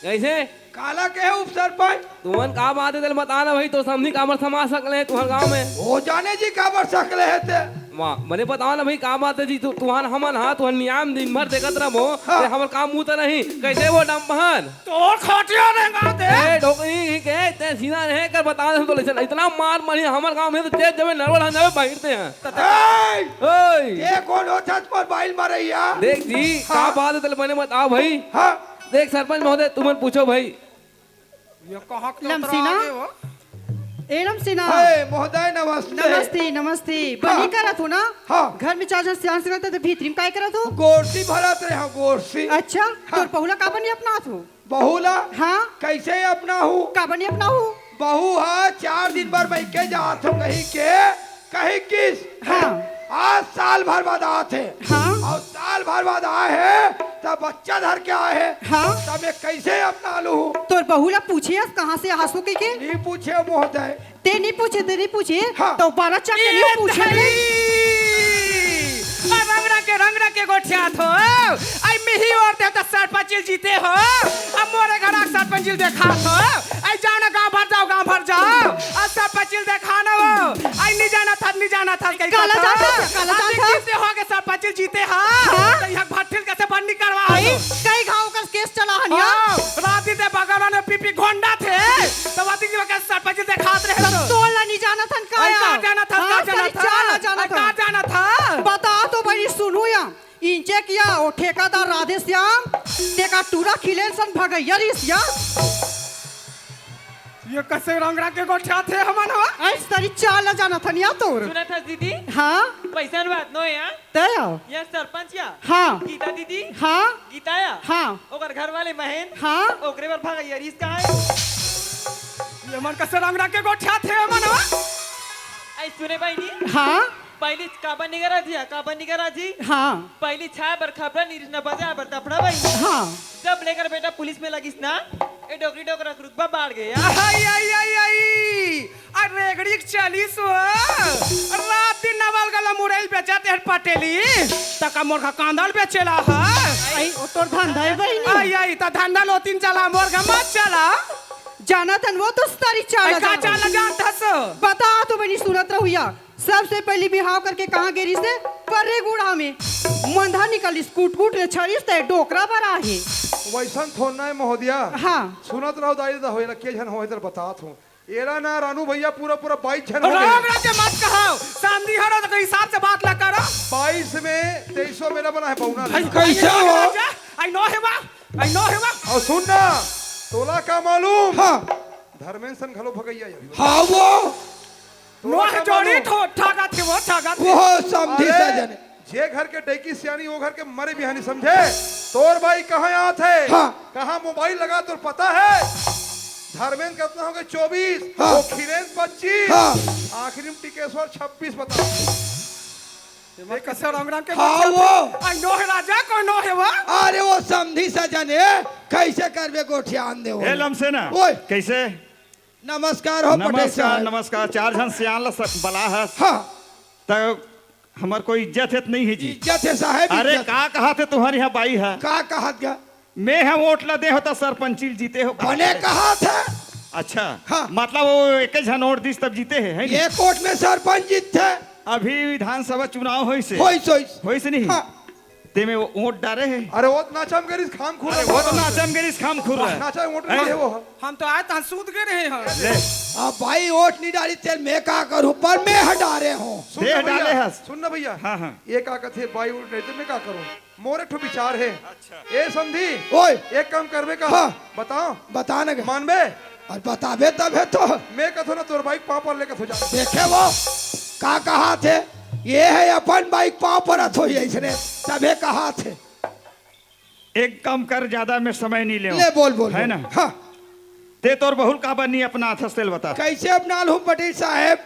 ऐसे काला के है उप सरपंच तुम्हारे काम आते दिल बताना भाई तो समझी कामर समाज सकले तुम्हारे गांव में हो जाने जी काबर सकले है ते वाह मैंने बताओ ना भाई काम आते जी तुम्हारा हमन हाँ तुम्हार नियम दिन भर देखत रहो हाँ। हमार काम मुँह नहीं कैसे वो डम्पहन तो खटिया देगा दे ए डोकरी के ते सीधा रहे कर बता दे तो ले इतना मार मारी हमारे गांव में तो तेज जब नरवल हम जावे बैठते हैं ए, ओए ये कौन हो छत पर बाइल मारैया देख जी का बात है मैंने बताओ भाई हाँ देख सरपंच महोदय तुम्हें पूछो भाई ये कहा के लमसीना? उतरा आगे हो ए नमस्ते ए, महोदय नमस्ते नमस्ते नमस्ते बनी करत हो ना हाँ। घर में चार जन सियान से रहता तो भीतरी में काय करत हो गोरसी भरत रहे हैं गोरसी अच्छा तोर पहुला का बनी अपना हो बहुला हाँ कैसे अपना हूँ का बनी अपना हो बहू है 4 दिन भर मैं के जात हूँ कहीं किस हाँ। आज साल भर बाद आते हाँ। और साल भर बाद आए हैं तब बच्चा धर के आए हैं हाँ। तब मैं कैसे अपना लूँ तोर बहुला पूछिए कहाँ से हंसो के नहीं पूछे महोदय ते नहीं पूछे हाँ। तो 12 चक्कर ये नहीं पूछे रंग के गोठिया थो आई मिही और देवता सरपंच जीते हो अब मोरे घर सरपंच देखा थो आई जाओ ना गांव भर जाओ और सरपंच देखा ना हो आई नहीं जाना जाना था कहीं काला जान था, काला जान था। जीते हो के सरपंच जीते हाँ हाँ? तो यहाँ भट्टिल कैसे बंदी करवा आई कई घाव का केस चला हनिया राती दे बगल में पीपी घोंडा थे तो वाती जी के सरपंच दिखात रहे तो तोला नहीं जाना था काया कहाँ जाना था हाँ, कहाँ जाना कहीं चाला जाना था था कहाँ जाना था बता तो बड़ी सुनू या इंचे किया ओ ठेकादार राधे श्याम टेका टूरा खिलेन सन भगैया रिसिया ये कैसे रंगरा के गोठा थे हमन हो ऐस तरी चाला जाना था निया तोर सुना था दीदी हाँ पैसा बात नो यहाँ तय यहाँ सरपंच या हाँ गीता दीदी हाँ गीता या हाँ ओकर घर वाले महेन हाँ ओकरे पर भाग यार इसका है ये मन कैसे रंगरा के गोठा थे हमन हो आई सुने भाई नी हाँ पहली काबा निगरा थी हाँ पहली छाया बर खपरा निरना बजा बर तपड़ा भाई हाँ जब लेकर बेटा पुलिस में लगिस ना ए डोकरी डोकरा रुकबा बाढ़ गया आई आई आई आई अरे रेगड़ी चालीस रात दिन नवल गला मुरैल बेचते हैं पटेली तका मोर का कांदल बेचेला है आई ओ तोर धंधा है बहिनी आई आई त धंधा लो तीन चला मोर का मत चला जाना था वो तो तारी चाला का जाना चला जान थस बता तो बनी सूरत रहुया सबसे पहले बिहाव करके कहाँ गेरी से पर्रे गुड़ा में मंधा निकली कूट कूट रे छरीस ते डोकरा बरा है वैसन थोना है महोदया हाँ सुनत रहो दाई दा होइला के जन होय तर बतात हूं एरा ना रानू भैया पूरा पूरा 22 जन हो राम गए राजे मत कहो सामने हरो तो हिसाब से बात ला करो 22 में 2300 मेरा बना है पौना कैसे हो आई नो है वा और सुन ना तोला का मालूम हां धर्मेंद्र सन खलो भगैया हाँ वो नो है जोड़ी ठगा थे वो समझी सजन जे घर के टैकी सियानी वो घर के मरे बिहानी समझे तोर भाई कहाँ यहाँ थे हाँ। कहाँ मोबाइल लगा तो पता है धर्मेंद्र कितना हो गए 24 हाँ। वो खीरेन 25 हाँ। आखिरी में टिकेश्वर 26 बता ये कैसे रंगराम के हाँ वो आई नो है राजा को नो है वो अरे वो समझी सजन है कैसे करबे गोठियान दे हे लमसे ना ओए कैसे नमस्कार हो पटेल नमस्कार साहब नमस्कार चार जन सियान बला है हाँ तो हमार कोई इज्जत है नहीं है जी इज्जत है साहब अरे इज्जत। का कहा थे तुम्हारे यहाँ बाई है का कहत गा मैं हम वोट ला दे होता सरपंची जीते हो बने कहा था अच्छा हाँ। मतलब वो एक झन वोट दिस तब जीते है ये कोर्ट में सरपंच जीत थे अभी विधानसभा चुनाव होई से होई सोई होई से नहीं हाँ। ते में वो वोट डाले है अरे वो नाचम कर इस खाम खुर अरे वो तो नाचम के इस खाम खुर रहा है नाचा वोट नहीं है वो हम तो आए तो सूद के रहे हैं ले अब भाई वोट नहीं डाली तेल मैं का करूं पर मैं हटा रहे हूँ सुन देह ना डाले भैया हस। सुन ना भैया हाँ हाँ ये का कथे बाई वोट नहीं तो मैं का करूं मोरे ठो विचार है अच्छा ए समझी ओए एक काम करबे का हाँ। बताओ बता न मानबे और बताबे तबे तो मैं कथो ना तोर बाइक पाँव पर लेकर हो जा देखे वो का कहा थे ये है अपन बाइक पाँव पर अथो इसने तबे कहा थे एक काम कर ज्यादा में समय नहीं ले ले बोल है ना हाँ ते तोर बहुल का बनी अपना हस्तल बता कैसे अपना लूं पटेल साहब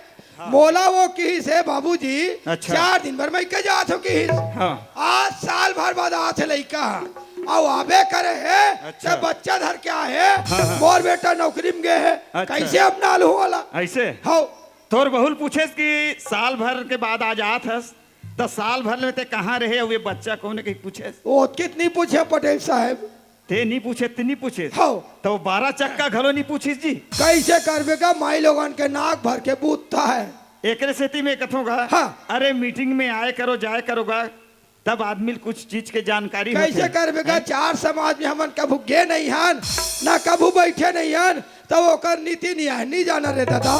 मोला वो की से बाबूजी अच्छा। 4 दिन भर मैं के जात हो की हाँ आज साल भर बाद आते लइका और आबे करे है अच्छा। तो बच्चा धर के आए हाँ। मोर बेटा नौकरी में गए है अच्छा। कैसे अपना लूं वाला ऐसे हो तोर बहुल पूछे कि साल भर के बाद आ जात हस तो साल भर में ते कहाँ रहे वे बच्चा कौन कहीं पूछे वो कितनी पूछे पटेल साहब ते नहीं पूछे ते नहीं पूछे हो तो 12 चक्का घलो नहीं पूछिस जी कैसे करबे का माई लोगन के नाक भर के बूथता है एक सेती में कथोगा हाँ। अरे मीटिंग में आए करो जाए करोगा तब आदमी कुछ चीज के जानकारी कैसे होते। करबे का चार समाज में हमन कभू गे नहीं हन ना कभू बैठे नहीं हन तो ओकर नीति नहीं है नहीं जाना रे दादा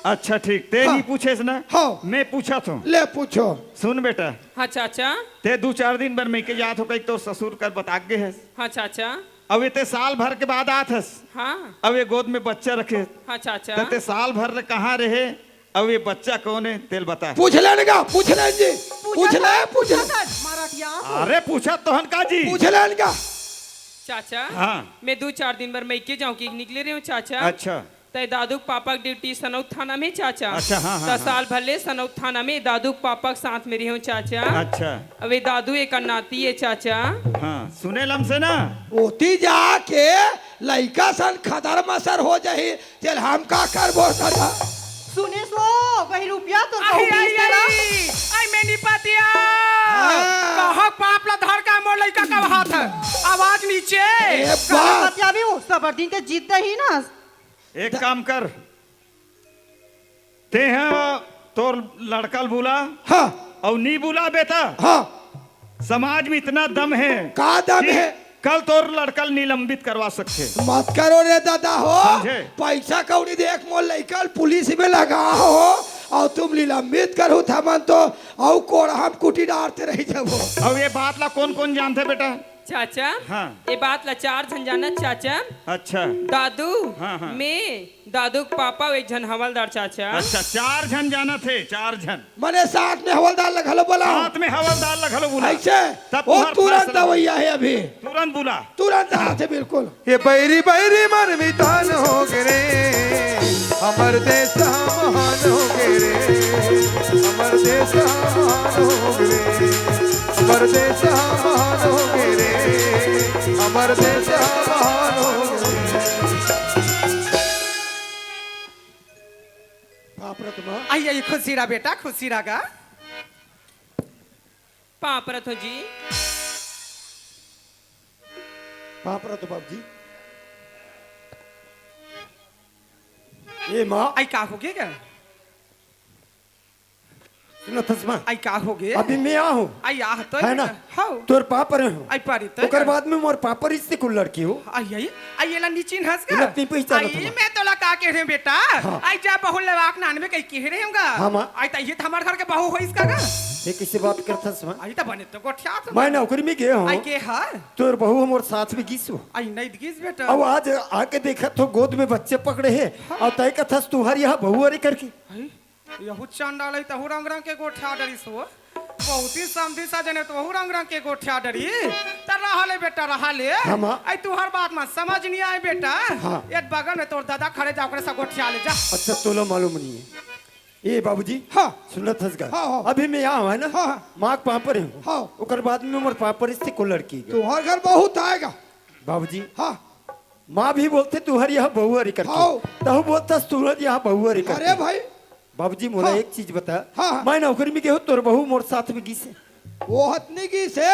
अच्छा ठीक ते हाँ। नहीं पूछे ना हाँ। मैं पूछा था ले पूछो सुन बेटा हाँ चाचा ते 2-4 दिन भर मैं के जात हो कहीं तो ससुर कर बता गे है हाँ चाचा अब ये ते साल भर के बाद आत हस हाँ अब ये गोद में बच्चा रखे हाँ चाचा तो ते साल भर कहाँ रहे अब ये बच्चा कौन है तेल बता पूछ लेने का पूछ ले जी पूछ ले मराठिया अरे पूछा तोहन का जी पूछ लेने का चाचा हाँ। मैं 2-4 दिन भर मैं के जाऊँ की निकले रही हूँ चाचा अच्छा तय दादू पापा की ड्यूटी सनौत थाना में चाचा अच्छा, हाँ, हाँ, 10 साल भले सनौत थाना में दादू पापा के साथ में रही हूँ चाचा अच्छा अबे दादू एक नाती है चाचा हाँ सुने लम से ना ओती जाके लइका सन खदर मसर हो जाही चल हम का कर बोलता था सुने सो वही रुपया तो आई मैंने पतिया हाँ। कहो पाप ला धर का मोर लइका का हाथ आवाज नीचे ए बात बतिया भी वो सबर दिन के जीत ही ना एक काम कर ते हैं तो लड़का बुला हाँ और नहीं बुला बेटा। हाँ समाज में इतना दम है, का दम कि है? कल तो लड़का निलंबित करवा सकते। मत करो रे दादा हो, समझे? पैसा कौड़ी देख मोल लेकर पुलिस में लगा हो और तुम निलंबित करो था मन तो और कोड़ा हम कुटी डालते रही जब हो। और ये बात ला कौन कौन जानते बेटा? चाचा हाँ। ये बात ला 4 जन जाना चाचा। अच्छा दादू हाँ, हाँ। मैं दादू के पापा और एक जन हवलदार चाचा। अच्छा 4 जन जाना थे, 4 जन मने साथ में हवलदार लगलो बोला साथ में हवलदार लगलो बुला। ऐसे तब वो तुम्हारा तुरंत फैसला। दवैया है अभी, तुरंत बुला। तुरंत आते बिल्कुल। ये बैरी बैरी मन मितान हो गे हमर देश महान हो गे हमर देश महान हो गे हमर देश महान हो गे हमर देश महान हो बाप रे तुम आई आई खुशी रहा बेटा, खुशी रहा। पाप रथो जी। बाप रे तो बाप जी ये माँ आई का हो गया? सुनो तस्मा आई का हो गया? अभी मैं आ हूँ आई आह तो है ना हाँ तोर पापर हूँ आई पारी तो ओकर बाद में मोर पापर इससे कुल लड़की हो आई आई आई ये ला नीचिन हंस ये का लगती पहचान आई तुम्हारा। मैं तो ला का कह रहे हैं बेटा। आई जा बहु लवाक नान में कहीं कह रहे होगा। हाँ, माँ। आई तो ये हमारे घर के बहू हो इसका का। ये किसी बात करता तस्मा आई तो बने तो गोठिया तो मैं नौकरी में गया आई हूँ के हा तोर बहू हमर साथ में गिसो आई नहीं दिस बेटा। अब आज आके देखा तो गोद में बच्चे पकड़े हैं और तय कथा तुहार यहाँ बहू अरे करके यहू चांडाल है तो रंग रंग के गोठिया डरी सो बहुत ही समझी सजने तो रंग रंग के गोठिया डरी त रहा ले बेटा रहा ले। हाँ, माँ। आई तू हर बात में समझ नहीं आए बेटा। हाँ। एक बगल में तोर दादा खड़े जा ओकरे सा गोठिया ले जा। अच्छा तोलो मालूम नहीं है ये बाबूजी हाँ सुनत हंसगा हाँ, हाँ। अभी मैं यहाँ हूँ है ना हाँ। माँ के पापर हूँ हाँ। ओकर बाद में मोर पापर इससे को लड़की गई। तुम्हार घर बहुत आएगा। बाबूजी हाँ माँ भी बोलते तुहर यहाँ बहू अरे करके हाँ। तहु बोलता तुहर यहाँ बहू अरे करके अरे भाई बाबूजी मोला हाँ। एक चीज बता हाँ। मैं नौकरी में गयो तोर बहू मोर साथ में गिसे वो हतनी की से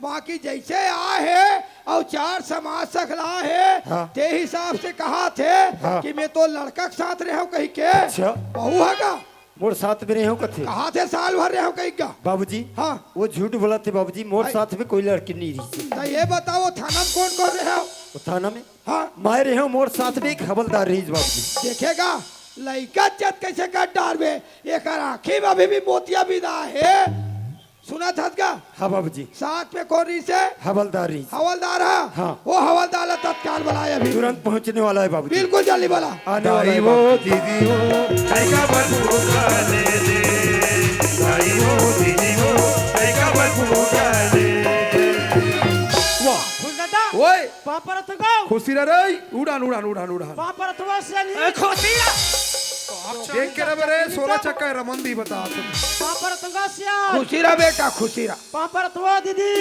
बाकी जैसे आ है और 4 समाज सकला है हाँ। ते हिसाब से कहा थे हाँ। कि मैं तो लड़का के साथ रहे कहीं के अच्छा। बहू है का मोर साथ में रहे हो कथे कहा थे साल भर रहे कहीं का। बाबूजी हाँ वो झूठ बोला थे बाबूजी मोर साथ में कोई लड़की नहीं रही तो ये बताओ थाना में कौन कौन रहे हो? वो थाना में हाँ मैं रहे हो मोर साथ में एक हवलदार रही बाबूजी देखेगा लड़का चत कैसे काट डालबे एक आंखी में अभी भी मोतिया विदा है। सुना था का हाँ बाबूजी साथ में कौन रही से हवलदार रही हवलदार है। हाँ। वो हवलदार है, तत्काल बुलाए अभी तुरंत पहुंचने वाला है बाबूजी बिल्कुल जल्दी बोला। आने वाला है दाई बाबूजी। वो दीदी वो तैका बरफूका ले दे दाई वो दीदी वो तैका बरफूका ले फूल दादा ओए पापर तो गो खुशी रे उड़ान उड़ान उड़ान उड़ान पापर तो से खुशी देख के रे बरे 16 चक्का रमंदी बता तुम पापर तो गसिया खुशी रहा बेटा खुशी रहा। पापर तो दीदी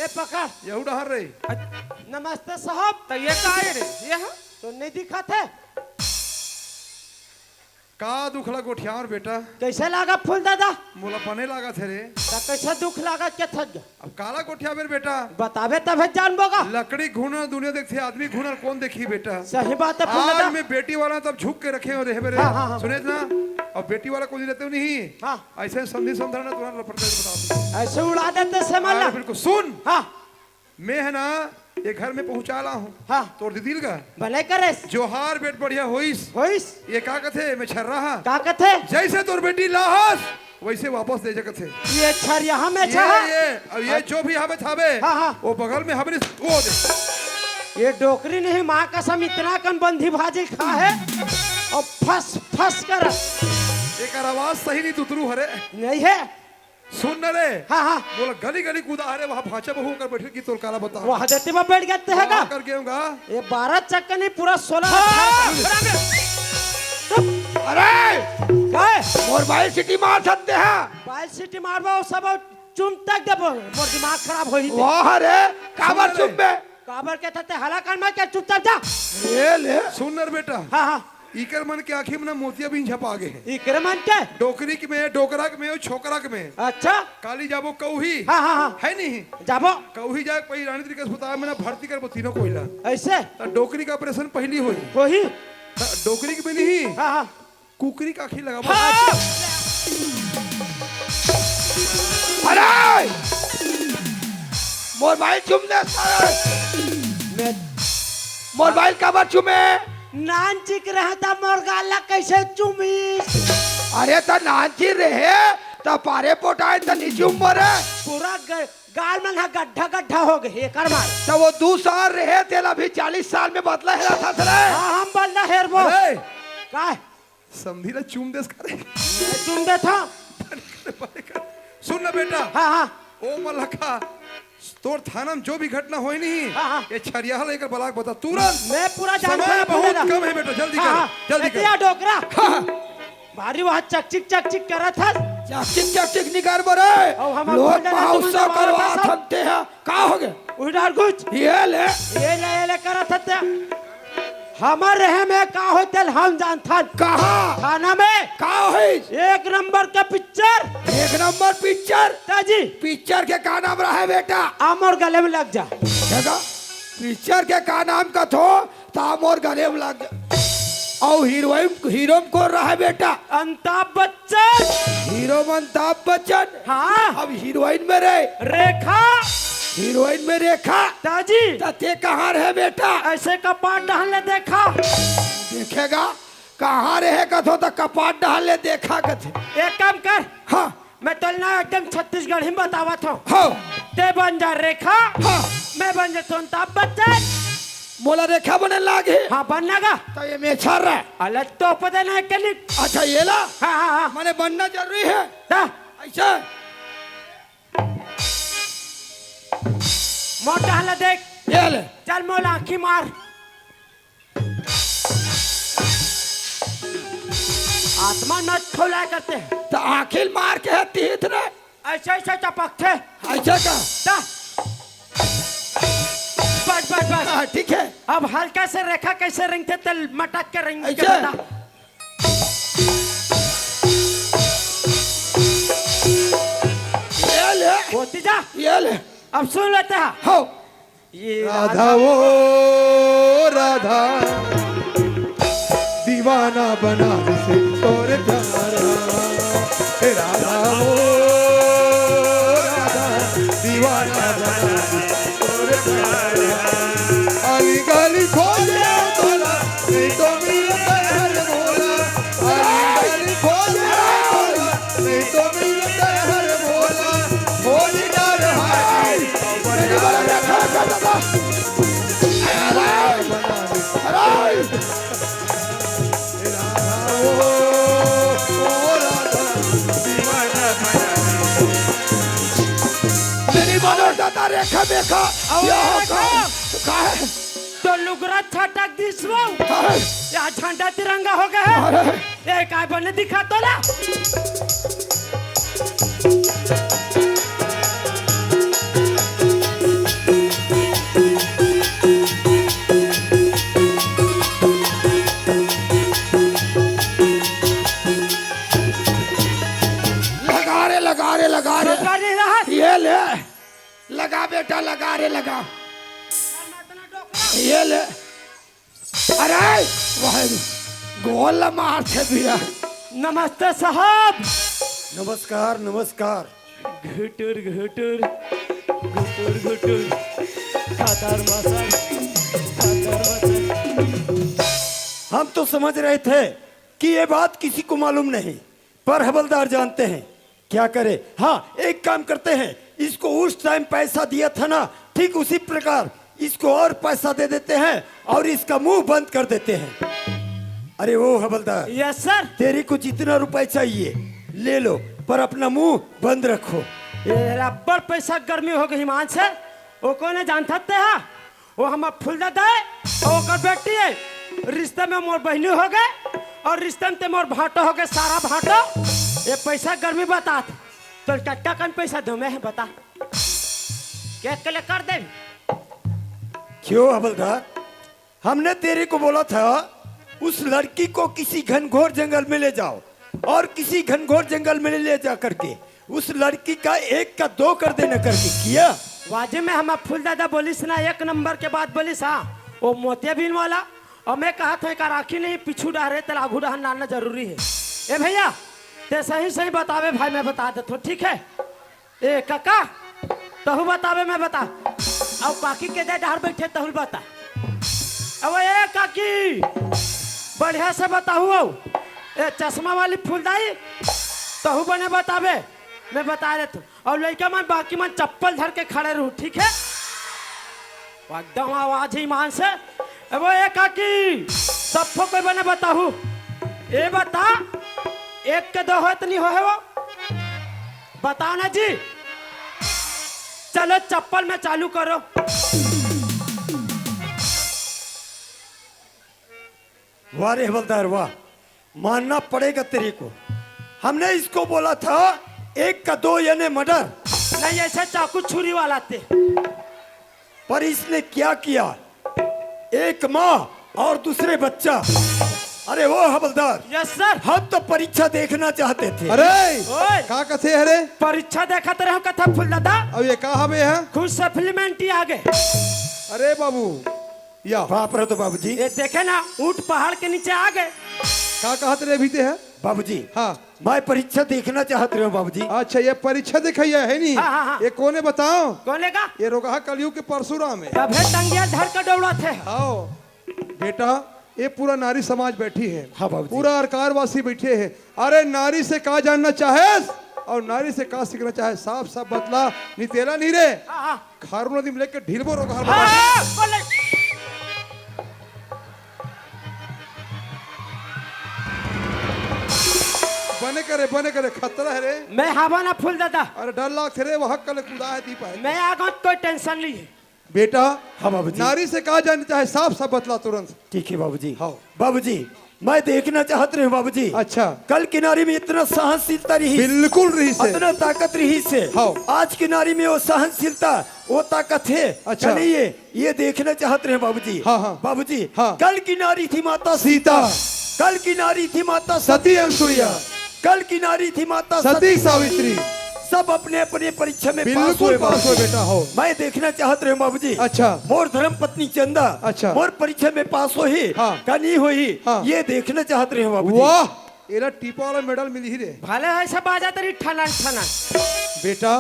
ए पकड़ ये उड़ान रे नमस्ते साहब। तो ये का है रे ये है? तो नहीं दिखा थे का दुखला गोठियार बेटा कैसे लागा फूल दादा मोला पने लागा थे रे तो कैसे दुख लागा के थक गया अब काला गोठिया बेर बेटा बतावे तब जान बोगा। लकड़ी घूनर दुनिया देखते आदमी घूनर कौन देखी बेटा सही बात है फूल आज दादा। में बेटी वाला तब झुक के रखे हो रहे बेरे हाँ, हाँ, हाँ। सुने ना अब बेटी वाला कोई रहते नहीं हाँ। ऐसे संधि संधारण तुम्हारा लपड़ते बता ऐसे उड़ा देते से माला। बिल्कुल सुन हाँ मैं है ना ये घर में पहुंचा ला हूँ हाँ तोड़ दीदी का भले करे जोहार बेट बढ़िया होइस होइस ये का कथे मैं छर रहा का कथे जैसे तोर बेटी लाहस वैसे वापस दे जगत थे ये छर यहाँ में छा ये अब ये जो भी हमें थावे हाँ, हाँ। वो बगल में हमें वो दे ये डोकरी नहीं माँ कसम इतना कन बंधी भाजी खा है और फस फस कर एक आवाज सही नहीं तुतरू हरे नहीं है। सुन न रे हाँ हाँ बोला गली गली कूदा हरे वहाँ भाषा बहु कर बैठे की तोर काला बता वो हजरती में बैठ गए है का कर गएगा ये 12 चक्कर नहीं पूरा 16 अरे मोबाइल सिटी मार सकते हैं। बाइल सिटी मारबो सब चुम तक देबो मोर दिमाग खराब होई वाह रे काबर चुप बे काबर के थते हला कर में के चुपचाप जा। ये ले सुन न रे बेटा हाँ हाँ इकर मन के आखिर में ना मोतिया भी छपा गए हैं इकरे मन के डोकरी के में डोकरक में और छोकरक में अच्छा काली जाबो कौही हाँ हाँ हाँ है नहीं जाबो कौही जाए पहली रानी तरीके अस्पताल में ना भर्ती कर तीनों कोइला ऐसे तो डोकरी का ऑपरेशन पहली हुई वही डोकरी की में नहीं हाँ हाँ कुकरी का खी लगा हाँ। अरे मोबाइल चुम दे सारे मोबाइल का बार चुमे नान चिक रहा था मोर गाला कैसे चुमीस अरे तो नाची रहे तो पारे पोटाए तो नीचे मरे पूरा गाल में ना गड्ढा गड्ढा हो गए कर मार तो वो 2 साल रहे तेल अभी 40 साल में बदला है था सर हाँ हम बल्ला हेर वो अरे का समझी ना चूम देस करे चुम दे था सुन ना बेटा हाँ हाँ ओ मलखा तोर थाना में जो भी घटना होई नहीं हाँ, हाँ। ये छरिया लेकर बलाक बता तुरंत मैं पूरा जानता समय हूँ बहुत बोलेगा। कम है बेटा जल्दी हाँ, हाँ, कर जल्दी ऐतिया कर डोकरा भारी वहाँ चक चिक करा था चकचिक निकाल बरे और हम लोग अपन डरा महोत्सव तुमने करवा मारा था सब। थमते हैं का हो गए उधर कुछ ये ले ये ले करा था ते हमार रहे में का होटल हम जानता कहा थाना में का है 1 नंबर का पिक्चर 1 नंबर पिक्चर ताजी पिक्चर के का नाम रहा है बेटा आम और गले में लग जा देखा पिक्चर के का नाम का थो ताम और गले में लग और हीरो को रहा है बेटा अमिताभ बच्चन हीरो अमिताभ बच्चन हाँ अब हीरोइन में रहे रेखा हीरोइन में रेखा ताजी ते कहाँ रहे बेटा ऐसे कपाट डालने देखा देखेगा कहाँ रहे कथो तो कपाट डाले देखा कथे एक काम कर हाँ मैं तुलना एकदम छत्तीसगढ़ ही बतावा था हाँ ते बन जा रेखा हाँ मैं बन जा अमिताभ बच्चन मोला रेखा बने लागे हाँ बनना तो ये मैं छाड़ रहा है अलग तो पता नहीं के लिए अच्छा ये ला हाँ हाँ हाँ मैंने बनना जरूरी है दा ऐसा मोटा डाला देख ये ले चल मोला आँखी मार आत्मा न खोला करते हैं तो आखिर मार के है तीत रे ऐसे ऐसे चपकते ऐसा का दा बस बस बस हाँ, ठीक है अब हल्का से रेखा कैसे रेंगते तल मटक के रेंग के ऐसे? बता ये ले होती जा ये ले अब सुन लेते हैं हो ये राधा वो राधा दीवाना बना से तोरे प्यारा हे राधा वो राधा दीवाना बना से तोरे प्यारा अली गली खोले तोला नहीं तो मिलता हर बोला अली गली खोले तोला नहीं तो मिलता हर बोला होली डर हाय मेरी वाला रेखा का दादा मेरी वाला दादा रेखा देखा का है तो लुगरा छटक दिसवा हाँ, या झंडा तिरंगा हो गया है ये काय बने दिखा तो ना लगा रे कर नहीं रहा ये ले लगा बेटा लगा रे लगा ये ले अरे वह गोल मार थे भैया नमस्ते साहब नमस्कार नमस्कार घुटुर घुटुर घुटुर घुटुर खातर मसन हम तो समझ रहे थे कि ये बात किसी को मालूम नहीं, पर हवलदार जानते हैं। क्या करे? हाँ, एक काम करते हैं, इसको उस टाइम पैसा दिया था ना, ठीक उसी प्रकार इसको और पैसा दे देते हैं और इसका मुंह बंद कर देते हैं। अरे ओ हवलदार, यस सर। तेरी को जितना रुपए चाहिए ले लो, पर अपना मुंह बंद रखो। ये रब्बर पैसा गर्मी हो गई मान से वो कौन जानता है? वो हम फूल दादा है और ओकर बेटी है। रिश्ते में मोर बहनी हो गए और रिश्ते में ते मोर भाटो हो गए, सारा भाटो। ये पैसा गर्मी बता तो टट्टा कन पैसा दो मैं बता क्या के लिए कर दे। क्यों हवलदार, हमने तेरे को बोला था उस लड़की को किसी घनघोर जंगल में ले जाओ और किसी घनघोर जंगल में ले जा करके उस लड़की का 1 का 2 कर देना करके किया। वाजे में हम फूल दादा बोलिस ना, 1 नंबर के बाद बोलिस। हाँ, वो मोतियाबिंद वाला और मैं कहा था का राखी नहीं पिछू डारे तो आगू डाहन डालना जरूरी है। ए भैया ते सही सही बतावे भाई, मैं बता देता हूँ, ठीक है। ए काका तहु बतावे मैं बता, अब काकी के दे डार बैठे तहु बता। अब ए काकी बढ़िया से बताहू। ए चश्मा वाली फूलदाई तहु बने बतावे, मैं बता देता हूँ। और लड़का मन बाकी मन चप्पल धर के खड़े रहूँ, ठीक है। एकदम आवाज ही मान से अब ए काकी सबको कोई बने बताहू। ए बता एक के दो हो इतनी हो है वो बताओ ना जी। चलो चप्पल में चालू करो। वाह रे हवलदार वाह, मानना पड़ेगा तेरे को। हमने इसको बोला था 1 का 2 यानी मर्डर, नहीं ऐसे चाकू छुरी वाला थे। पर इसने क्या किया, एक माँ और दूसरे बच्चा। अरे वो हवलदार, यस सर। हम तो परीक्षा देखना चाहते थे। अरे ओए का कथे है रे? परीक्षा देखा रहो कथा फुल दादा, अब ये कहा हमें है? खुद सप्लीमेंट ही आ गए। अरे बाबू या बाप रे तो बाबूजी, ये देखे ना ऊंट पहाड़ के नीचे आ गए। का कहते रे बीते है? बाबूजी हाँ मैं परीक्षा देखना चाहते हो बाबूजी। अच्छा ये परीक्षा दिखाई है नहीं? हाँ, हाँ, हाँ। ये कोने बताओ? कौन लेगा? ये रोगा कलयुग के परशुराम है। तब है टंगिया धर कर दौड़ा थे। आओ बेटा, ये पूरा नारी समाज बैठी है। हाँ बाबूजी। पूरा अरकारवासी बैठे हैं। अरे नारी से का जानना चाहे और नारी से का सीखना चाहे, साफ साफ बतला। नी तेरा नहीं रे खारू नदी में लेके ढीलबो रोगा। बने करे खतरा है रे। मैं हवा ना फूल दादा, अरे डर लाग थे रे, वह कल खुदा है दीपा है। मैं आगा कोई टेंशन नहीं है। बेटा हाँ बाबूजी। नारी से कहा जानना चाहे साफ साफ बतला तुरंत। ठीक है बाबूजी। हाँ बाबूजी मैं देखना चाहते हूँ बाबूजी। अच्छा कल की नारी में इतना सहनशीलता रही, बिल्कुल रही से। इतना ताकत रही से। हाँ। आज की नारी में वो सहनशीलता, वो ताकत है। अच्छा। नहीं ये देखना चाहते हैं बाबूजी। हाँ, हाँ। बाबूजी हाँ। कल की नारी थी माता सीता, कल की नारी थी माता सती अनुसुईया, कल की नारी थी माता सती सावित्री, सब अपने अपने परीक्षा में बिल्कुल पास हो बेटा हो। मैं देखना चाहते रहे बाबूजी। अच्छा। मोर धर्म पत्नी चंदा अच्छा। मोर परीक्षा में पास हो ही हाँ। का नहीं हो ही, हाँ। ये देखना चाहते रहे बाबूजी। वाह एरा टीपा वाला मेडल मिली ही रे। भले ऐसा बाजा तेरी ठनन ठनन। बेटा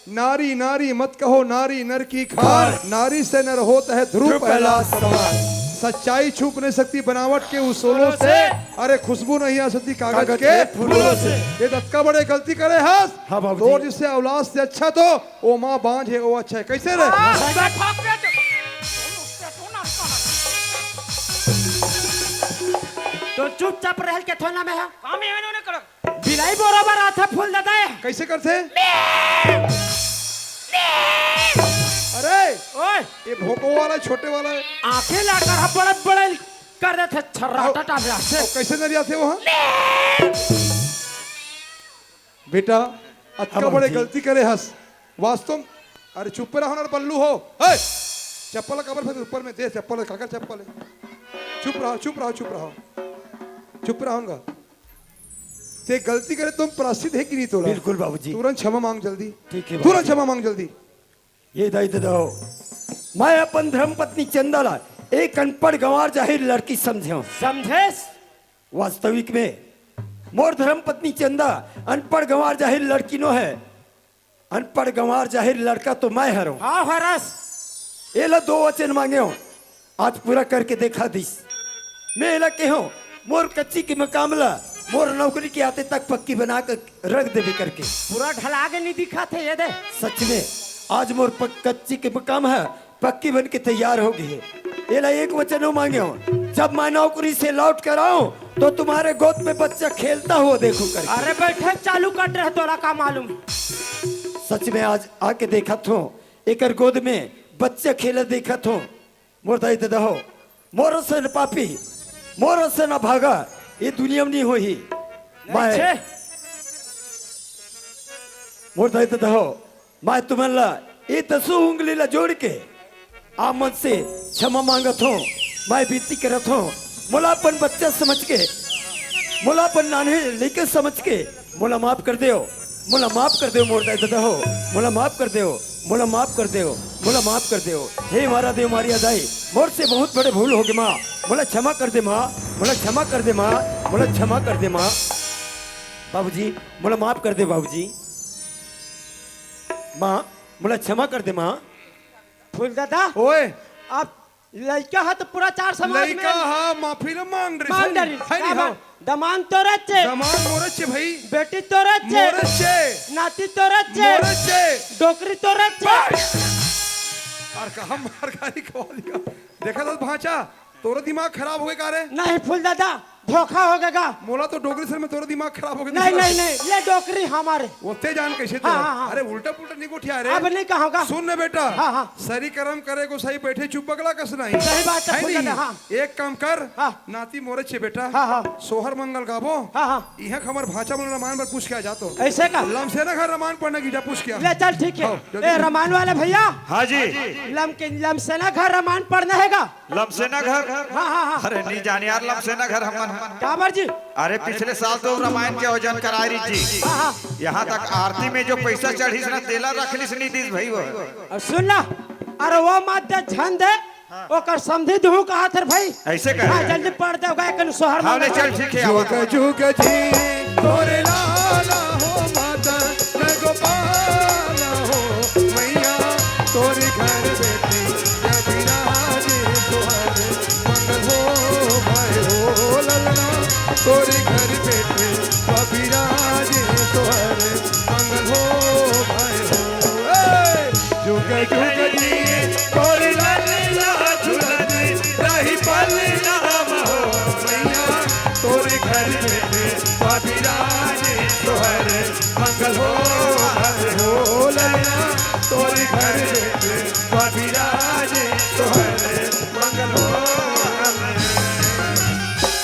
नारी नारी मत कहो, नारी नर की खार, नारी से नर होता है ध्रुव पहला सवार। सच्चाई छुप नहीं सकती बनावट के उसूलों से, अरे खुशबू नहीं आ सकती कागज के फूलों से। ये दत्का बड़े गलती करे है। हाँ बाबूजी। तो जिससे औलाद से अच्छा तो वो माँ बांझ है, वो अच्छा है। कैसे रे? तो चुपचाप रह के थोना में है बिलाई बराबर आता फूल दादा है। कैसे करते? अरे ओए ये भोको वाला छोटे वाला है। आंखें लाकर बड़े बड़े कर रहे थे छर्राटा टाबरा से। तो कैसे नहीं आते वहाँ? बेटा अक्का बड़े गलती करे हंस वास्तव। अरे चुप रहो ना बल्लू हो। हे! चप्पल कबर फेंक ऊपर में दे, चप्पल काकर चप्पल है। चुप रहो चुप रहो चुप रहो चुप रहूंगा। ते गलती करे तुम प्रायश्चित है कि नहीं? तो बिल्कुल बाबूजी। तुरंत क्षमा मांग जल्दी। ठीक है तुरंत बाबूजी। क्षमा मांग जल्दी। ये दायित्व दो। मैं अपन धर्म पत्नी चंदाला एक अनपढ़ गंवार जाहिर लड़की समझो। समझे? वास्तविक में मोर धर्म पत्नी चंदा अनपढ़ गंवार जाहिर लड़की नो है। अनपढ़ गंवार जाहिर लड़का तो मैं हरो। हाँ हरस। ये ला 2 वचन मांगे हो, आज पूरा करके देखा दिस। मैं ला के हो मोर कच्ची की मुकामला मोर नौकरी के आते तक पक्की बना कर रख दे भी करके। पूरा ढला के नहीं दिखा थे ये दे। सच में आज मोर कच्ची के मुकाम है पक्की बन के तैयार हो गई है। ये ला एक वचन हो मांगे हो, जब मैं नौकरी से लौट कर आऊं तो तुम्हारे गोद में बच्चा खेलता हुआ देखो कर। अरे बैठे चालू कर रहे तोरा का मालूम? सच में आज आके देखा थो एक गोद में बच्चा खेला देखा थो। मोर दाई दादा हो, मोर से न पापी मोर से न भागा, ये दुनिया में नहीं हो ही। मैं मोर दाई दादा हो, मैं तुम्हारा ये 10 उंगली ला जोड़ के आमद से क्षमा मांगत हूँ। मैं विनती करत हूँ, मोलापन बच्चा समझ के, मोलापन नाने लेके समझ के मोला माफ कर दो, मोला माफ कर दो। मोर दादा हो, मोला माफ कर दो, मोला माफ कर दो, मोला माफ कर दो। हे मारा देव मारिया दाई, मोर से बहुत बड़े भूल हो गए माँ, बोला क्षमा कर दे माँ, बोला क्षमा कर दे माँ, बोला क्षमा कर दे माँ। बाबूजी बोला माफ कर दे बाबूजी। माँ बोला क्षमा कर दे माँ। फूल दादा ओए आप लड़का है तो पूरा चार समाज में लड़का हा माफी न मांग रही मान डरी है नहीं हो दमान तो रचे दमान मोरचे भाई बेटी तो रचे मोरचे नाती तो रचे मोरचे डोकरी तो रचे और कहा मार गाड़ी खवा दिया देखा था भांचा तोरा दिमाग खराब हो गया का रे नहीं फूल दादा धोखा हो गया मोला तो डोगरी सर में तोरा दिमाग खराब हो गया नहीं नहीं नहीं ये डोकरी हमारे ओते जान कैसे हाँ, हाँ, हाँ। अरे उल्टा पुल्टा नहीं उठिया रे अब नहीं कहोगा सुन न बेटा हाँ, हाँ। सरी कर्म करे को सही बैठे चुप बगला कस नहीं सही बात है, फुल नहीं? दादा, हाँ। एक काम कर हाँ। नाती मोरे छे बेटा हाँ, हाँ। सोहर मंगल गाबो हाँ हाँ यह खबर भाचा मन रामायण पर पूछ के आ जातो ऐसे का लम से ना घर रामायण पढ़ने की जा पूछ के आ। ले चल ठीक है हाँ, जल्दी। ए रमान वाले भैया हाँ जी लमसेना घर रमान पढ़ना हैगा लमसेना घर हाँ हाँ हाँ अरे नहीं जाने यार लमसेना घर हमन काबर जी अरे पिछले साल तो रामायण के आयोजन कराई रही जी हाँ हाँ यहाँ तक आरती में जो पैसा चढ़ी ना तेला रखली से नहीं दी भाई वो और सुन ना अरे वो मत दे झन दे ओकर समझी दू कहा थे भाई ऐसे कहे? हाँ जल्दी पढ़ दे गाय कन सोहर हाँ ले मंगल। चल ठीक है आवा। जुग जुग जी तोरे लाला हो माता न गोपाला हो मैया तोरे घर बेटी जब विराजे तोहर मंगल हो भाई हो ललना तोरे घर बेटी जब विराजे तोहर मंगल हो भाई हो जुग जुग जी तोरे लाला झूलन रही पल नाम हो मैया तोरे घर बेटे विराजे तोहर मंगल हो हर हो लैया तोरे घर बेटे विराजे तोहर मंगल हो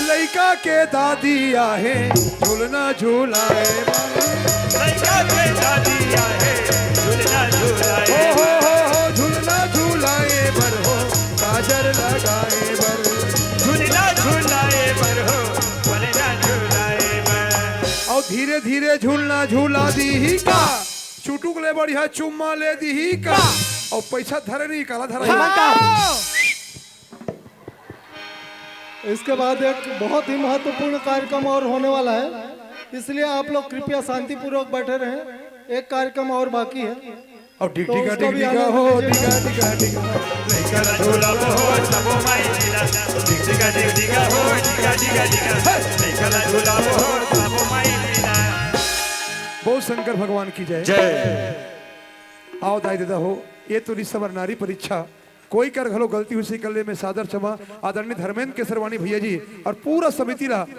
लइका के दादी आहे झूलना झूलाए लइका के दादी आहे झूलना झूलाए हो झूलना झूलाए बर हो काजर लगाए बर झूलना झूलाए बर हो झूलना झूलाए बर और धीरे धीरे झूलना झूला दी ही का चुटुक ले बढ़िया चुम्मा ले दी ही का और पैसा धरे नहीं काला धरा इसके बाद एक बहुत ही महत्वपूर्ण कार्यक्रम और होने वाला है, इसलिए आप लोग कृपया शांतिपूर्वक बैठे रहें। एक कार्यक्रम और बाकी है और डिग तो डिगा उसको डिग भी डिगा आनंद हो लीजिएगा। डिगा डिगा डिगा लइका झूला हो सबो माई जिला डिग डिगा हो डिगा डिगा लइका झूला हो सबो माई जिला बहुत शंकर भगवान की जय जय आओ दाई दादा हो ये तो निसबर नारी परीक्षा कोई कर घलो गलती हुई कल्ले में सादर क्षमा आदरणीय धर्मेंद्र केसरवाणी भैया जी और पूरा समिति रहा